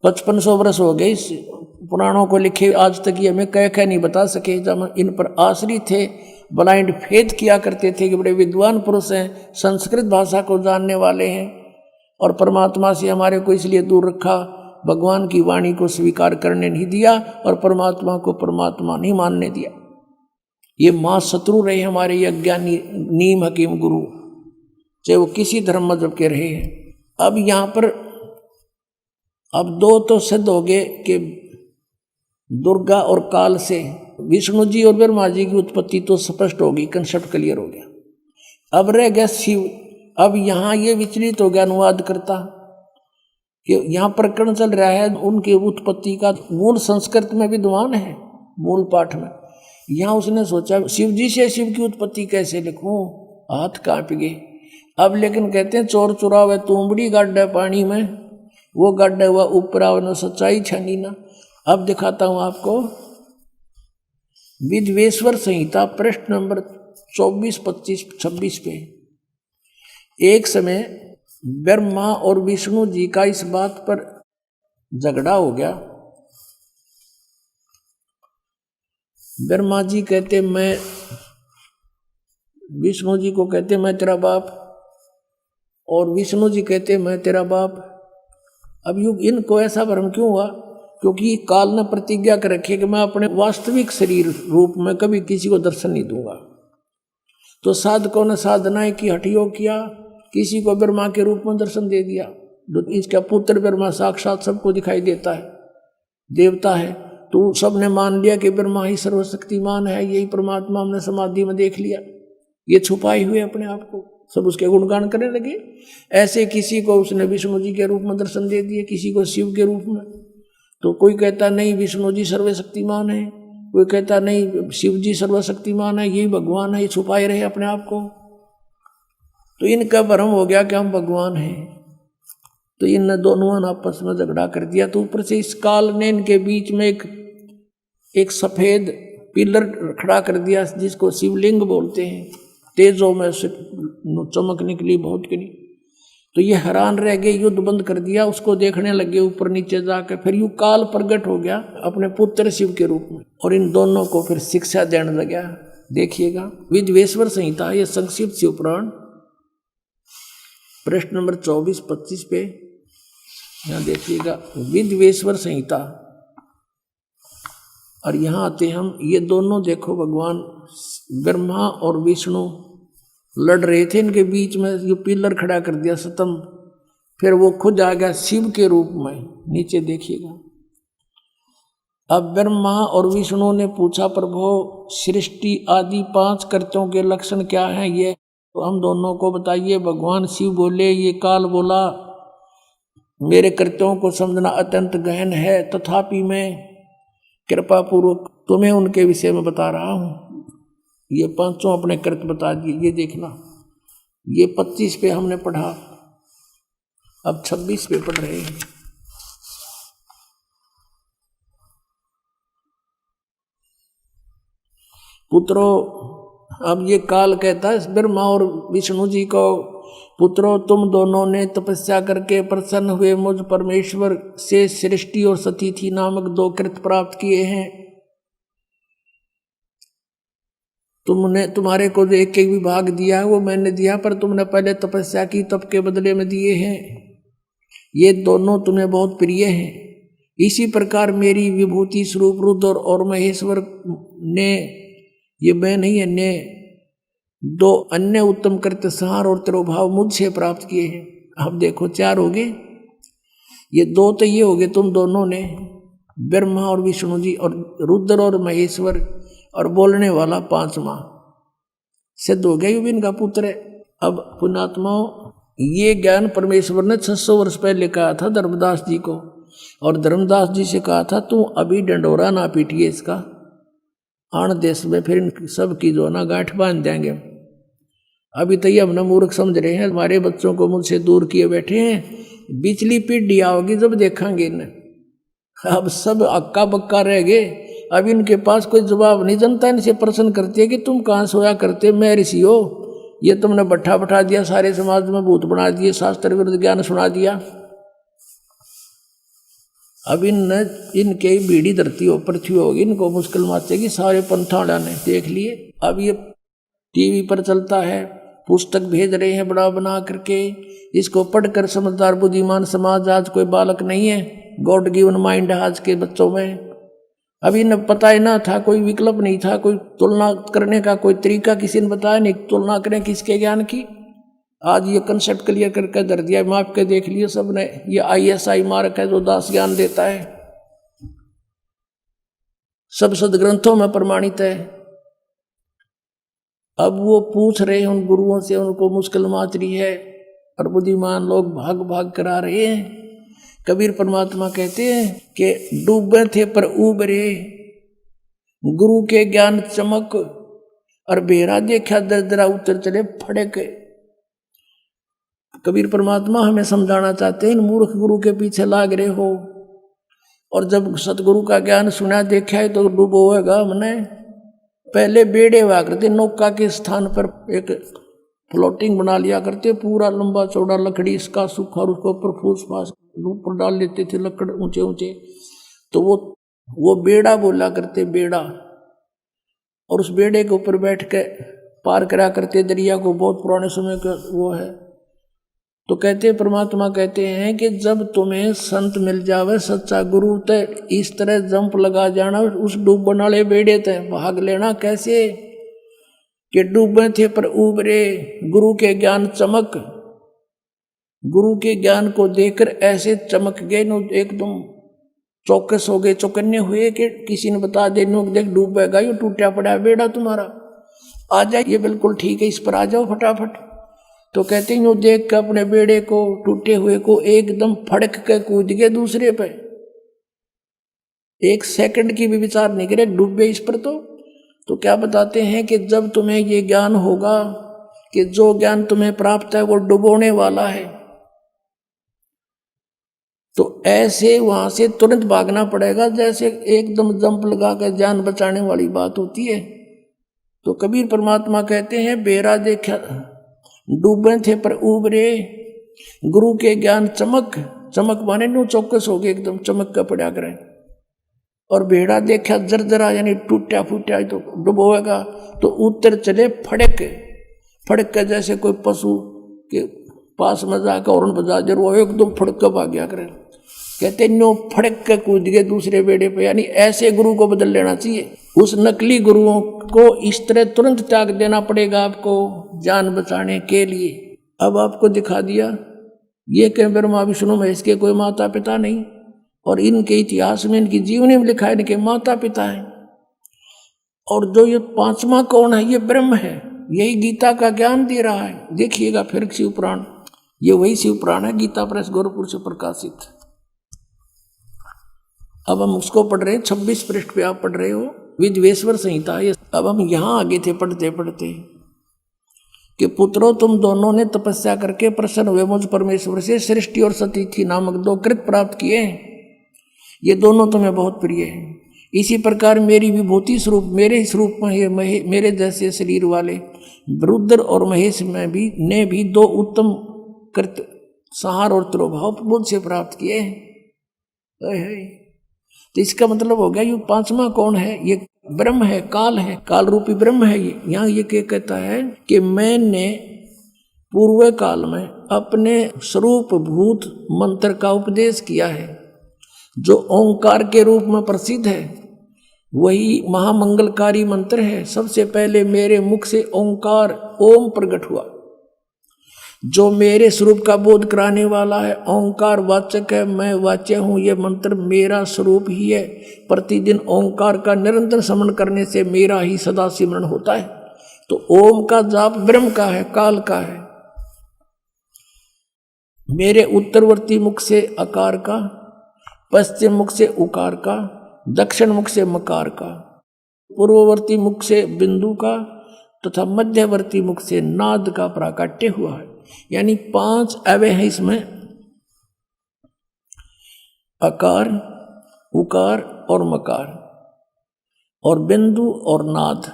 5500 वर्ष हो गए इस पुराणों को लिखे, आज तक ये हमें कह नहीं बता सके। जब इन पर आश्रित थे, ब्लाइंड फेथ किया करते थे कि बड़े विद्वान पुरुष हैं, संस्कृत भाषा को जानने वाले हैं, और परमात्मा से हमारे को इसलिए दूर रखा, भगवान की वाणी को स्वीकार करने नहीं दिया और परमात्मा को परमात्मा नहीं मानने दिया। ये माँ शत्रु रहे हमारे ये अज्ञानी नीम हकीम गुरु, चाहे वो किसी धर्म मजहब के रहे हैं। अब यहाँ पर अब 2 तो सिद्ध हो गए कि दुर्गा और काल से विष्णु जी और ब्रह्मा जी की उत्पत्ति तो स्पष्ट होगी, कंसेप्ट क्लियर हो गया। अब रह गया शिव। अब यहाँ ये विचलित हो गया अनुवाद करता कि यहाँ प्रकरण चल रहा है उनकी उत्पत्ति का, मूल संस्कृत में विद्वान है मूल पाठ में। यहाँ उसने सोचा शिव जी से शिव की उत्पत्ति कैसे लिखूं, हाथ कांप गए। अब लेकिन कहते हैं चोर चुरावे तुमड़ी गड्ढा पानी में, वो गड्ढा हुआ ऊपर आवनो सच्चाई छानी ना। अब दिखाता हूं आपको विद्वेश्वर संहिता पृष्ठ नंबर 24, 25, 26 पे। एक समय ब्रह्मा और विष्णु जी का इस बात पर झगड़ा हो गया। ब्रह्मा जी कहते मैं, विष्णु जी को कहते मैं तेरा बाप, और विष्णु जी कहते मैं तेरा बाप। अब इनको ऐसा भ्रम क्यों हुआ? क्योंकि काल ने प्रतिज्ञा कर रखी है कि मैं अपने वास्तविक शरीर रूप में कभी किसी को दर्शन नहीं दूंगा। तो साधकों ने साधनाएं की, हठयोग किया, किसी को ब्रह्मा के रूप में दर्शन दे दिया। इसका पुत्र ब्रह्मा साक्षात सबको दिखाई देता है, देवता है। तो सबने मान लिया कि ब्रह्मा ही सर्वशक्तिमान है, यही परमात्मा हमने समाधि में देख लिया। ये छुपाए हुए अपने आप को सब उसके गुणगान करने लगे। ऐसे किसी को उसने विष्णु जी के रूप में दर्शन दे दिए, किसी को शिव के रूप में। तो कोई कहता नहीं विष्णु जी सर्वशक्तिमान है, कोई कहता नहीं शिव जी सर्वशक्तिमान है, यही भगवान है, ये छुपाए रहे अपने आप को। तो इनका भ्रम हो गया कि हम भगवान हैं। तो इन दोनों ने आपस में झगड़ा कर दिया। तो ऊपर से इस काल ने इनके बीच में एक सफेद पिलर खड़ा कर दिया, जिसको शिवलिंग बोलते हैं। तेजों में से चमक निकली बहुत की। तो ये हैरान रह गए, युद्ध बंद कर दिया, उसको देखने लगे ऊपर नीचे जाकर। फिर यूं काल प्रकट हो गया अपने पुत्र शिव के रूप में, और इन दोनों को फिर शिक्षा देने लगा। देखिएगा विद्वेश्वर संहिता, ये संक्षिप्त शिव पुराण, प्रश्न नंबर 24-25 पे यहाँ देखिएगा विद्वेश्वर संहिता। और यहाँ आते हम, ये दोनों देखो भगवान ब्रह्मा और विष्णु लड़ रहे थे, इनके बीच में ये पिलर खड़ा कर दिया स्तंभ। फिर वो खुद आ गया शिव के रूप में। नीचे देखिएगा, अब ब्रह्मा और विष्णु ने पूछा प्रभु सृष्टि आदि 5 कृत्यों के लक्षण क्या हैं, ये तो हम दोनों को बताइए। भगवान शिव बोले, ये काल बोला मेरे कृत्यों को समझना अत्यंत गहन है, तथापि मैं कृपा पूर्वक तुम्हें उनके विषय में बता रहा हूँ। ये 5 अपने कृत्य बता दिए। ये देखना, ये 25 पे हमने पढ़ा, अब 26 पे पढ़ रहे हैं। पुत्रो, अब ये काल कहता है ब्रह्मा और विष्णु जी को, पुत्रो तुम दोनों ने तपस्या करके प्रसन्न हुए मुझ परमेश्वर से सृष्टि और सतीथि नामक 2 कृत्य प्राप्त किए हैं। तुमने, तुम्हारे को जो एक विभाग दिया है वो मैंने दिया, पर तुमने पहले तपस्या की, तप के बदले में दिए हैं। ये दोनों तुम्हें बहुत प्रिय हैं। इसी प्रकार मेरी विभूति स्वरूप रुद्र और महेश्वर ने, ये मैं नहीं है, ने 2 अन्य उत्तम कृत्य संहार और तिरोभाव मुझसे प्राप्त किए हैं। अब देखो 4 हो गए, ये 2 तो ये हो गए तुम दोनों ने, ब्रह्मा और विष्णु जी, और रुद्र और महेश्वर, और बोलने वाला 5वां सिद्ध हो गया, ये भी इनका पुत्र है। अब पुण्यात्माओं, ये ज्ञान परमेश्वर ने 600 वर्ष पहले कहा था धर्मदास जी को, और धर्मदास जी से कहा था तू अभी डंडोरा ना पीटिए इसका, आन देश में फिर सब की जो ना गांठ बांध देंगे। अभी तो ये हमने मूर्ख समझ रहे हैं, हमारे बच्चों को मुझसे दूर किए बैठे हैं, बिचली पीढ़ी आओगी जब देखेंगे इन्हें। अब सब अक्का बक्का रह गए, अब इनके पास कोई जवाब नहीं। जनता इनसे प्रश्न करती है कि तुम कहाँ सोया करते, मैं ऋषि हो, ये तुमने बैठा बैठा दिया, सारे समाज में भूत बना दिए, शास्त्र विरुद्ध ज्ञान सुना दिया। अब इनके बीड़ी धरती हो, पृथ्वी होगी, इनको मुश्किल माचेगी। सारे पंथाड़ा ने देख लिए। अब ये टीवी पर चलता है, पुस्तक भेज रहे हैं बड़ा बना करके, इसको पढ़कर समझदार बुद्धिमान समाज आज कोई बालक नहीं है। गॉड गिवन माइंड आज के बच्चों में। अभी इन्हें पता ही ना था, कोई विकल्प नहीं था, कोई तुलना करने का कोई तरीका किसी ने बताया नहीं, तुलना करें किसके ज्ञान की। आज ये कंसेप्ट क्लियर करके धर दिया, माप के देख लिए सबने। ये ISI मार्क है जो दास ज्ञान देता है, सब सदग्रंथों में प्रमाणित है। अब वो पूछ रहे हैं उन गुरुओं से, उनको मुश्किल माच रही है, और बुद्धिमान लोग भाग भाग करा रहे हैं। कबीर परमात्मा कहते हैं कि डूबे थे पर उबरे, गुरु के ज्ञान चमक, और बेरा देखा दरदरा उतर चले फड़क। कबीर परमात्मा हमें समझाना चाहते हैं, इन मूर्ख गुरु के पीछे लाग रहे हो, और जब सतगुरु का ज्ञान सुना देखा है तो डूबो होगा। हमने पहले बेड़े हुआ करते, नौका के स्थान पर एक फ्लोटिंग बना लिया करते, पूरा लंबा चौड़ा लकड़ी इसका सूखा, और उसको ऊपर फूस फास ऊपर डाल लेते थे, लकड़ ऊंचे ऊंचे, तो वो बेड़ा बोला करते, बेड़ा। और उस बेड़े के ऊपर बैठ के पार करा करते दरिया को, बहुत पुराने समय का वो है। तो कहते परमात्मा कहते हैं कि जब तुम्हें संत मिल जावे, सच्चा गुरु, तो इस तरह जंप लगा जाना उस डूबने वाले बेड़े ते, भाग लेना। कैसे कि डूबे थे पर उबरे, गुरु के ज्ञान चमक, गुरु के ज्ञान को देखकर ऐसे चमक गए, नो एकदम चौकस हो गए, चौकन्ने हुए कि किसी ने बता दे, नो देख डूबेगा, ये टूटा पड़ा बेड़ा तुम्हारा, आ जाए, ये बिल्कुल ठीक है, इस पर आ जाओ फटाफट। तो कहते हैं देख कर अपने बेड़े को, टूटे हुए को, एकदम फड़क के कूद गए दूसरे पे, एक सेकंड की भी विचार नहीं करे, डूबे इस पर। तो क्या बताते हैं कि जब तुम्हें ये ज्ञान होगा कि जो ज्ञान तुम्हें प्राप्त है वो डुबोने वाला है, तो ऐसे वहां से तुरंत भागना पड़ेगा, जैसे एकदम जंप लगा कर जान बचाने वाली बात होती है। तो कबीर परमात्मा कहते हैं, बेरा देखा डूबे थे पर उबरे, गुरु के ज्ञान चमक माने नो चौकस हो गए, एकदम चमक का पड़ा करें। और बेड़ा देखा जरजरा यानी टूटा फूटा, तो डुबोएगा। तो उत्तर चले फड़क के, जैसे कोई पशु के पास में जाकर हॉर्न बजा जर वो एकदम फड़क कर भाग गया करें। कहते नो फड़क के कूद गए दूसरे बेड़े पे, यानी ऐसे गुरु को बदल लेना चाहिए। उस नकली गुरुओं को इस तरह तुरंत त्याग देना पड़ेगा आपको जान बचाने के लिए। अब आपको दिखा दिया ये कि ब्रह्मा विष्णु महेश के कोई माता पिता नहीं, और इनके इतिहास में इनकी जीवनी में लिखा है इनके माता पिता हैं। और जो ये पांचवा कौन है, ये ब्रह्म है, यही गीता का ज्ञान दे रहा है। देखिएगा फिर शिव पुराण, ये वही शिव पुराण है, गीता प्रेस गोरखपुर से प्रकाशित। अब हम उसको पढ़ रहे हैं, 26 पृष्ठ पे आप पढ़ रहे हो, विद्वेश्वर संहिता। ये अब हम यहां आगे थे पढ़ते पढ़ते कि पुत्रों तुम दोनों ने तपस्या करके प्रसन्न हुए मुझ परमेश्वर से सृष्टि और सतिथि नामक 2 कृत प्राप्त किए हैं। ये दोनों तुम्हें बहुत प्रिय हैं। इसी प्रकार मेरी विभूति स्वरूप मेरे स्वरूप में मेरे जैसे शरीर वाले रुद्र और महेश में भी ने भी 2 उत्तम कृत संहार और तिरोभाव मुझसे प्राप्त किए हैं। तो इसका मतलब हो गया ये पांचवा कौन है, ये ब्रह्म है, काल है, काल रूपी ब्रह्म है। ये यहाँ ये क्या कहता है कि मैंने पूर्व काल में अपने स्वरूप भूत मंत्र का उपदेश किया है, जो ओंकार के रूप में प्रसिद्ध है। वही महामंगलकारी मंत्र है। सबसे पहले मेरे मुख से ओंकार ओम प्रकट हुआ, जो मेरे स्वरूप का बोध कराने वाला है। ओंकार वाचक है, मैं वाच्य हूँ। ये मंत्र मेरा स्वरूप ही है। प्रतिदिन ओंकार का निरंतर स्मरण करने से मेरा ही सदा सिमरण होता है। तो ओम का जाप ब्रह्म का है, काल का है। मेरे उत्तरवर्ती मुख से अकार का, पश्चिम मुख से उकार का, दक्षिण मुख से मकार का, पूर्ववर्ती मुख से बिंदु का तथा मध्यवर्ती मुख से नाद का प्राकट्य हुआ है। यानी 5 अवय हैं इसमें, अकार, उकार और मकार और बिंदु और नाद।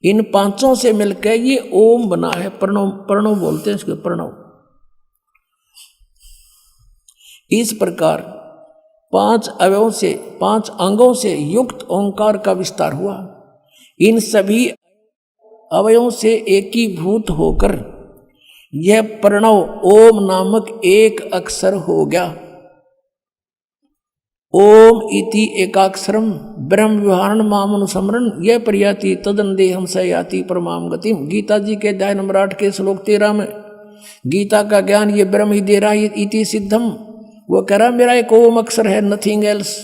इन 5 से मिलकर ये ओम बना है। प्रणव बोलते हैं इसको, प्रणव। इस प्रकार 5 अवयों से, 5 अंगों से युक्त ओंकार का विस्तार हुआ। इन सभी अवयों से एकीभूत होकर यह प्रणव ओम नामक एक अक्षर हो गया। ओम इति एकाक्षरम ब्रह्म विहारण मामनुस्मरण यह प्रयाति तदन्देहम स याति परमाम गतिम। गीता जी के अध्याय नंबर 8 के श्लोक 13 में गीता का ज्ञान ये ब्रह्म ही दे रहा है। इति सिद्धम, वो कह रहा मेरा एक ओम अक्षर है, नथिंग एल्स।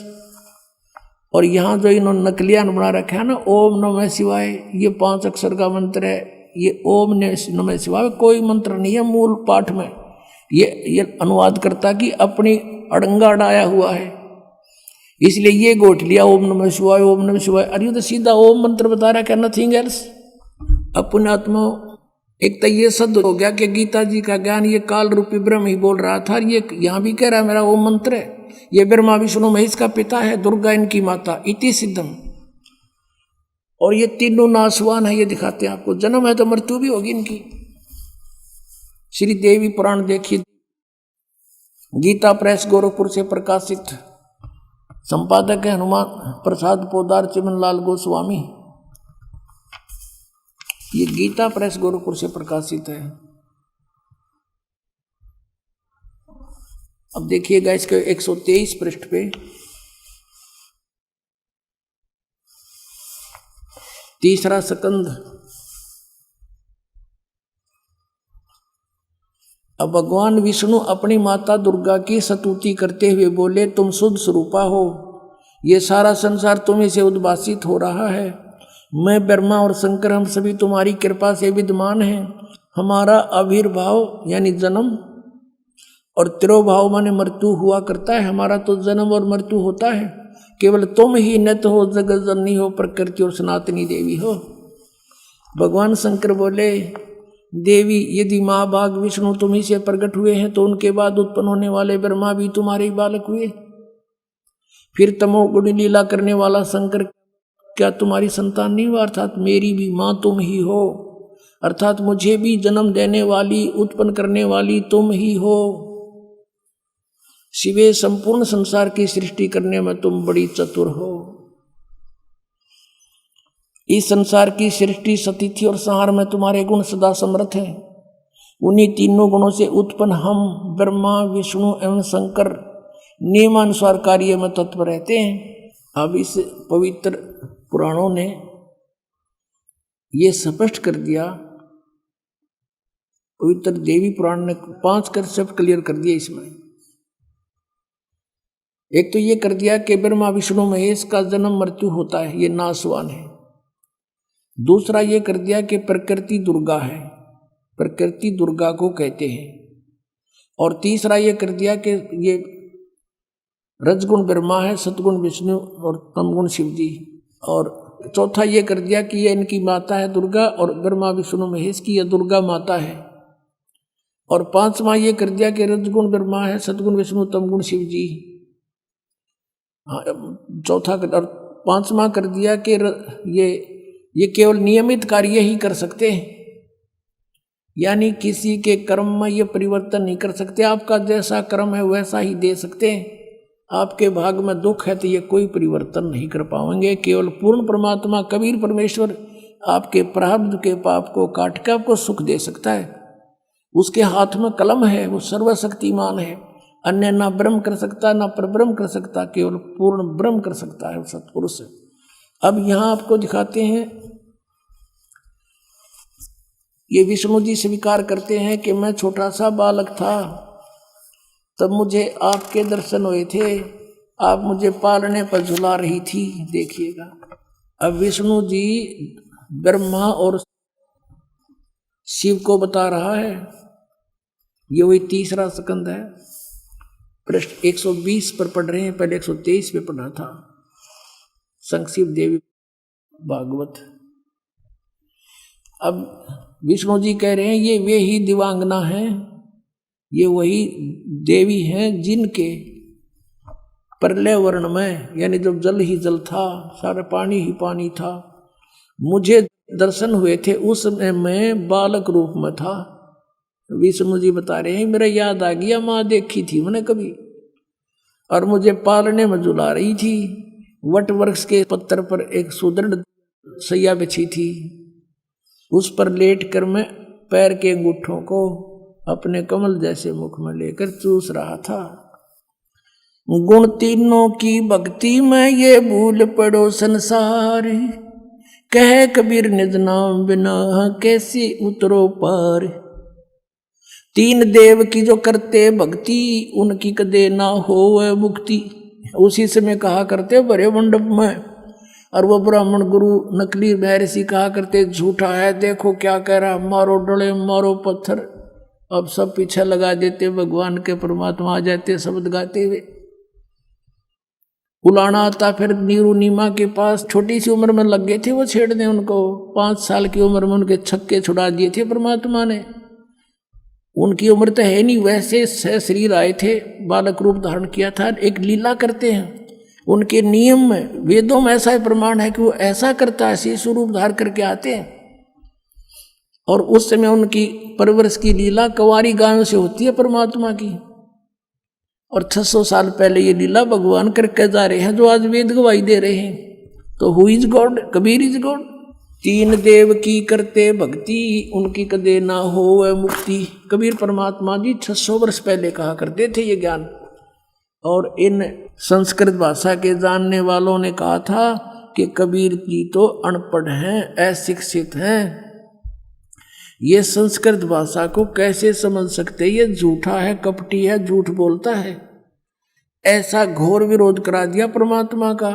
और यहाँ जो इन्होंने नकलियान बना रखा है ना, ओम नमः शिवाय, ये 5 अक्षर का मंत्र है। ये ओम नमः शिवाय कोई मंत्र नहीं है मूल पाठ में। ये अनुवाद करता कि अपनी अड़ंगा अड़ाया हुआ है, इसलिए ये गोट लिया ओम नमः शिवाय, ओम नमः शिवाय। अरे तो सीधा ओम मंत्र बता रहा है, नथिंग एल्स। अपने आत्मा एक तो ये सद हो गया कि गीता जी का ज्ञान ये काल रूपी ब्रह्म ही बोल रहा था। ये यहाँ भी कह रहा है मेरा ओम मंत्र है। ये ब्रह्मा विष्णु महेश का पिता है, दुर्गा इनकी माता, इति सिद्धम। और ये तीनों नासवान है, ये दिखाते हैं आपको। जन्म है तो मृत्यु भी होगी इनकी। श्री देवी पुराण देखिए, गीता प्रेस गोरखपुर से प्रकाशित। संपादक है हनुमान प्रसाद पोदार चिमनलाल गोस्वामी। ये गीता प्रेस गोरखपुर से प्रकाशित है। अब देखिएगा इसके 123 पृष्ठ पे, तीसरा स्कंद। अब भगवान विष्णु अपनी माता दुर्गा की स्तुति करते हुए बोले, तुम शुद्ध स्वरूपा हो, ये सारा संसार तुम्हीं से उद्भासित हो रहा है। मैं ब्रह्मा और शंकर हम सभी तुम्हारी कृपा से विद्यमान हैं। हमारा आविर्भाव यानी जन्म और तिरोभाव माने मृत्यु हुआ करता है। हमारा तो जन्म और मृत्यु होता है। केवल तुम ही नित हो, जगत जननी हो, प्रकृति और सनातनी देवी हो। भगवान शंकर बोले, देवी यदि माँ बाग विष्णु तुम्ही से प्रकट हुए हैं तो उनके बाद उत्पन्न होने वाले ब्रह्मा भी तुम्हारे ही बालक हुए। फिर तमोगुण लीला करने वाला शंकर क्या तुम्हारी संतान नहीं हुआ? अर्थात मेरी भी माँ तुम ही हो, अर्थात मुझे भी जन्म देने वाली, उत्पन्न करने वाली तुम ही हो। शिवे संपूर्ण संसार की सृष्टि करने में तुम बड़ी चतुर हो। इस संसार की सृष्टि, सतिथि और संहार में तुम्हारे गुण सदा समर्थ हैं। उन्हीं तीनों गुणों से उत्पन्न हम ब्रह्मा, विष्णु एवं शंकर नियमानुसार कार्य में तत्पर रहते हैं। अब इस पवित्र पुराणों ने ये स्पष्ट कर दिया, पवित्र देवी पुराण ने 5 कंसेप्ट क्लियर कर दिए इसमें। एक तो ये कर दिया कि ब्रह्मा विष्णु महेश का जन्म मृत्यु होता है, ये नाशवान है। दूसरा ये कर दिया कि प्रकृति दुर्गा है, प्रकृति दुर्गा को कहते हैं। और तीसरा ये कर दिया कि ये रजगुण ब्रह्मा है, सतगुण विष्णु और तमगुण शिव जी। और चौथा ये कर दिया कि ये इनकी माता है दुर्गा, और ब्रह्मा विष्णु महेश की यह दुर्गा माता है। और पांचवा ये कर दिया कि रजगुण ब्रह्मा है, सतगुण विष्णु, तमगुण शिव जी। चौथा और पांचवा कर दिया कि ये केवल नियमित कार्य ही कर सकते हैं, यानी किसी के कर्म में ये परिवर्तन नहीं कर सकते। आपका जैसा कर्म है वैसा ही दे सकते हैं। आपके भाग में दुख है तो ये कोई परिवर्तन नहीं कर पाएंगे। केवल पूर्ण परमात्मा कबीर परमेश्वर आपके प्रारब्ध के पाप को काट के आपको सुख दे सकता है। उसके हाथ में कलम है, वो सर्वशक्तिमान है। अन्य ना ब्रह्म कर सकता, ना परब्रह्म कर सकता, केवल पूर्ण ब्रह्म कर सकता है सत्पुरुष। अब यहाँ आपको दिखाते हैं, ये विष्णु जी स्वीकार करते हैं कि मैं छोटा सा बालक था तब मुझे आपके दर्शन हुए थे, आप मुझे पालने पर झुला रही थी। देखिएगा, अब विष्णु जी ब्रह्मा और शिव को बता रहा है। ये वही तीसरा स्कंद है, पृष्ठ 120 पर पढ़ रहे हैं, पहले 123 पे पढ़ा था। संक्षिप्त देवी भागवत। अब विष्णु जी कह रहे हैं ये वे ही दिवांगना हैं, ये वही देवी हैं जिनके प्रलय वर्ण में, यानी जब जल ही जल था, सारा पानी ही पानी था, मुझे दर्शन हुए थे। उस समय मैं बालक रूप में था। विष्णु जी बता रहे हैं मेरा याद आ गया, माँ देखी थी मैंने कभी, और मुझे पालने में झुला रही थी। वट वृक्ष के पत्थर पर एक सुदृढ़ सैया बिछी थी, उस पर लेट कर मैं पैर के अंगूठों को अपने कमल जैसे मुख में लेकर चूस रहा था। गुण तीनों की भक्ति में ये भूल पड़ो संसार, कह कबीर निज नाम बिना कैसे उतरो पार। तीन देव की जो करते भक्ति, उनकी कदे ना हो वह मुक्ति। उसी समय कहा करते बड़े मंडप में, और वो ब्राह्मण गुरु नकली महर्षि कहा करते झूठा है, देखो क्या कह रहा, मारो डले मारो पत्थर। अब सब पीछे लगा देते, भगवान के परमात्मा आ जाते शब्द गाते हुए। उलाना आता फिर नीरू नीमा के पास, छोटी सी उम्र में लग गए थे वो छेड़ने उनको। 5 साल की उम्र में उनके छक्के छुड़ा दिए थे परमात्मा ने। उनकी उम्र तो है नहीं, वैसे शरीर आए थे, बालक रूप धारण किया था। एक लीला करते हैं उनके नियम में, वेदों में ऐसा प्रमाण है कि वो ऐसा करता है, शिशु रूप धारण करके आते हैं। और उस समय उनकी परवरिश की लीला कुंवारी गायों से होती है परमात्मा की। और 600 साल पहले ये लीला भगवान करके जा रहे हैं, जो आज वेद गवाही दे रहे हैं। तो who is God? Kabir is God. तीन देव की करते भक्ति, उनकी कदे ना हो वह मुक्ति। कबीर परमात्मा जी 600 वर्ष पहले कहा करते थे ये ज्ञान। और इन संस्कृत भाषा के जानने वालों ने कहा था कि कबीर जी तो अनपढ़ हैं, अशिक्षित हैं, ये संस्कृत भाषा को कैसे समझ सकते, ये झूठा है, कपटी है, झूठ बोलता है। ऐसा घोर विरोध करा दिया परमात्मा का।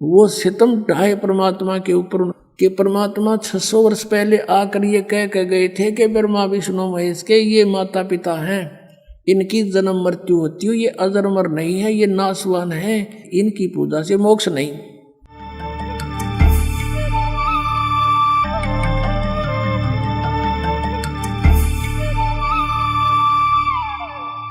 वो सितम ढाए परमात्मा के ऊपर कि परमात्मा 600 वर्ष पहले आकर ये कह के गए थे कि ब्रह्मा विष्णु महेश के ये माता पिता हैं, इनकी जन्म मृत्यु होती हो, ये अजरमर नहीं है, ये नासवान है, इनकी पूजा से मोक्ष नहीं।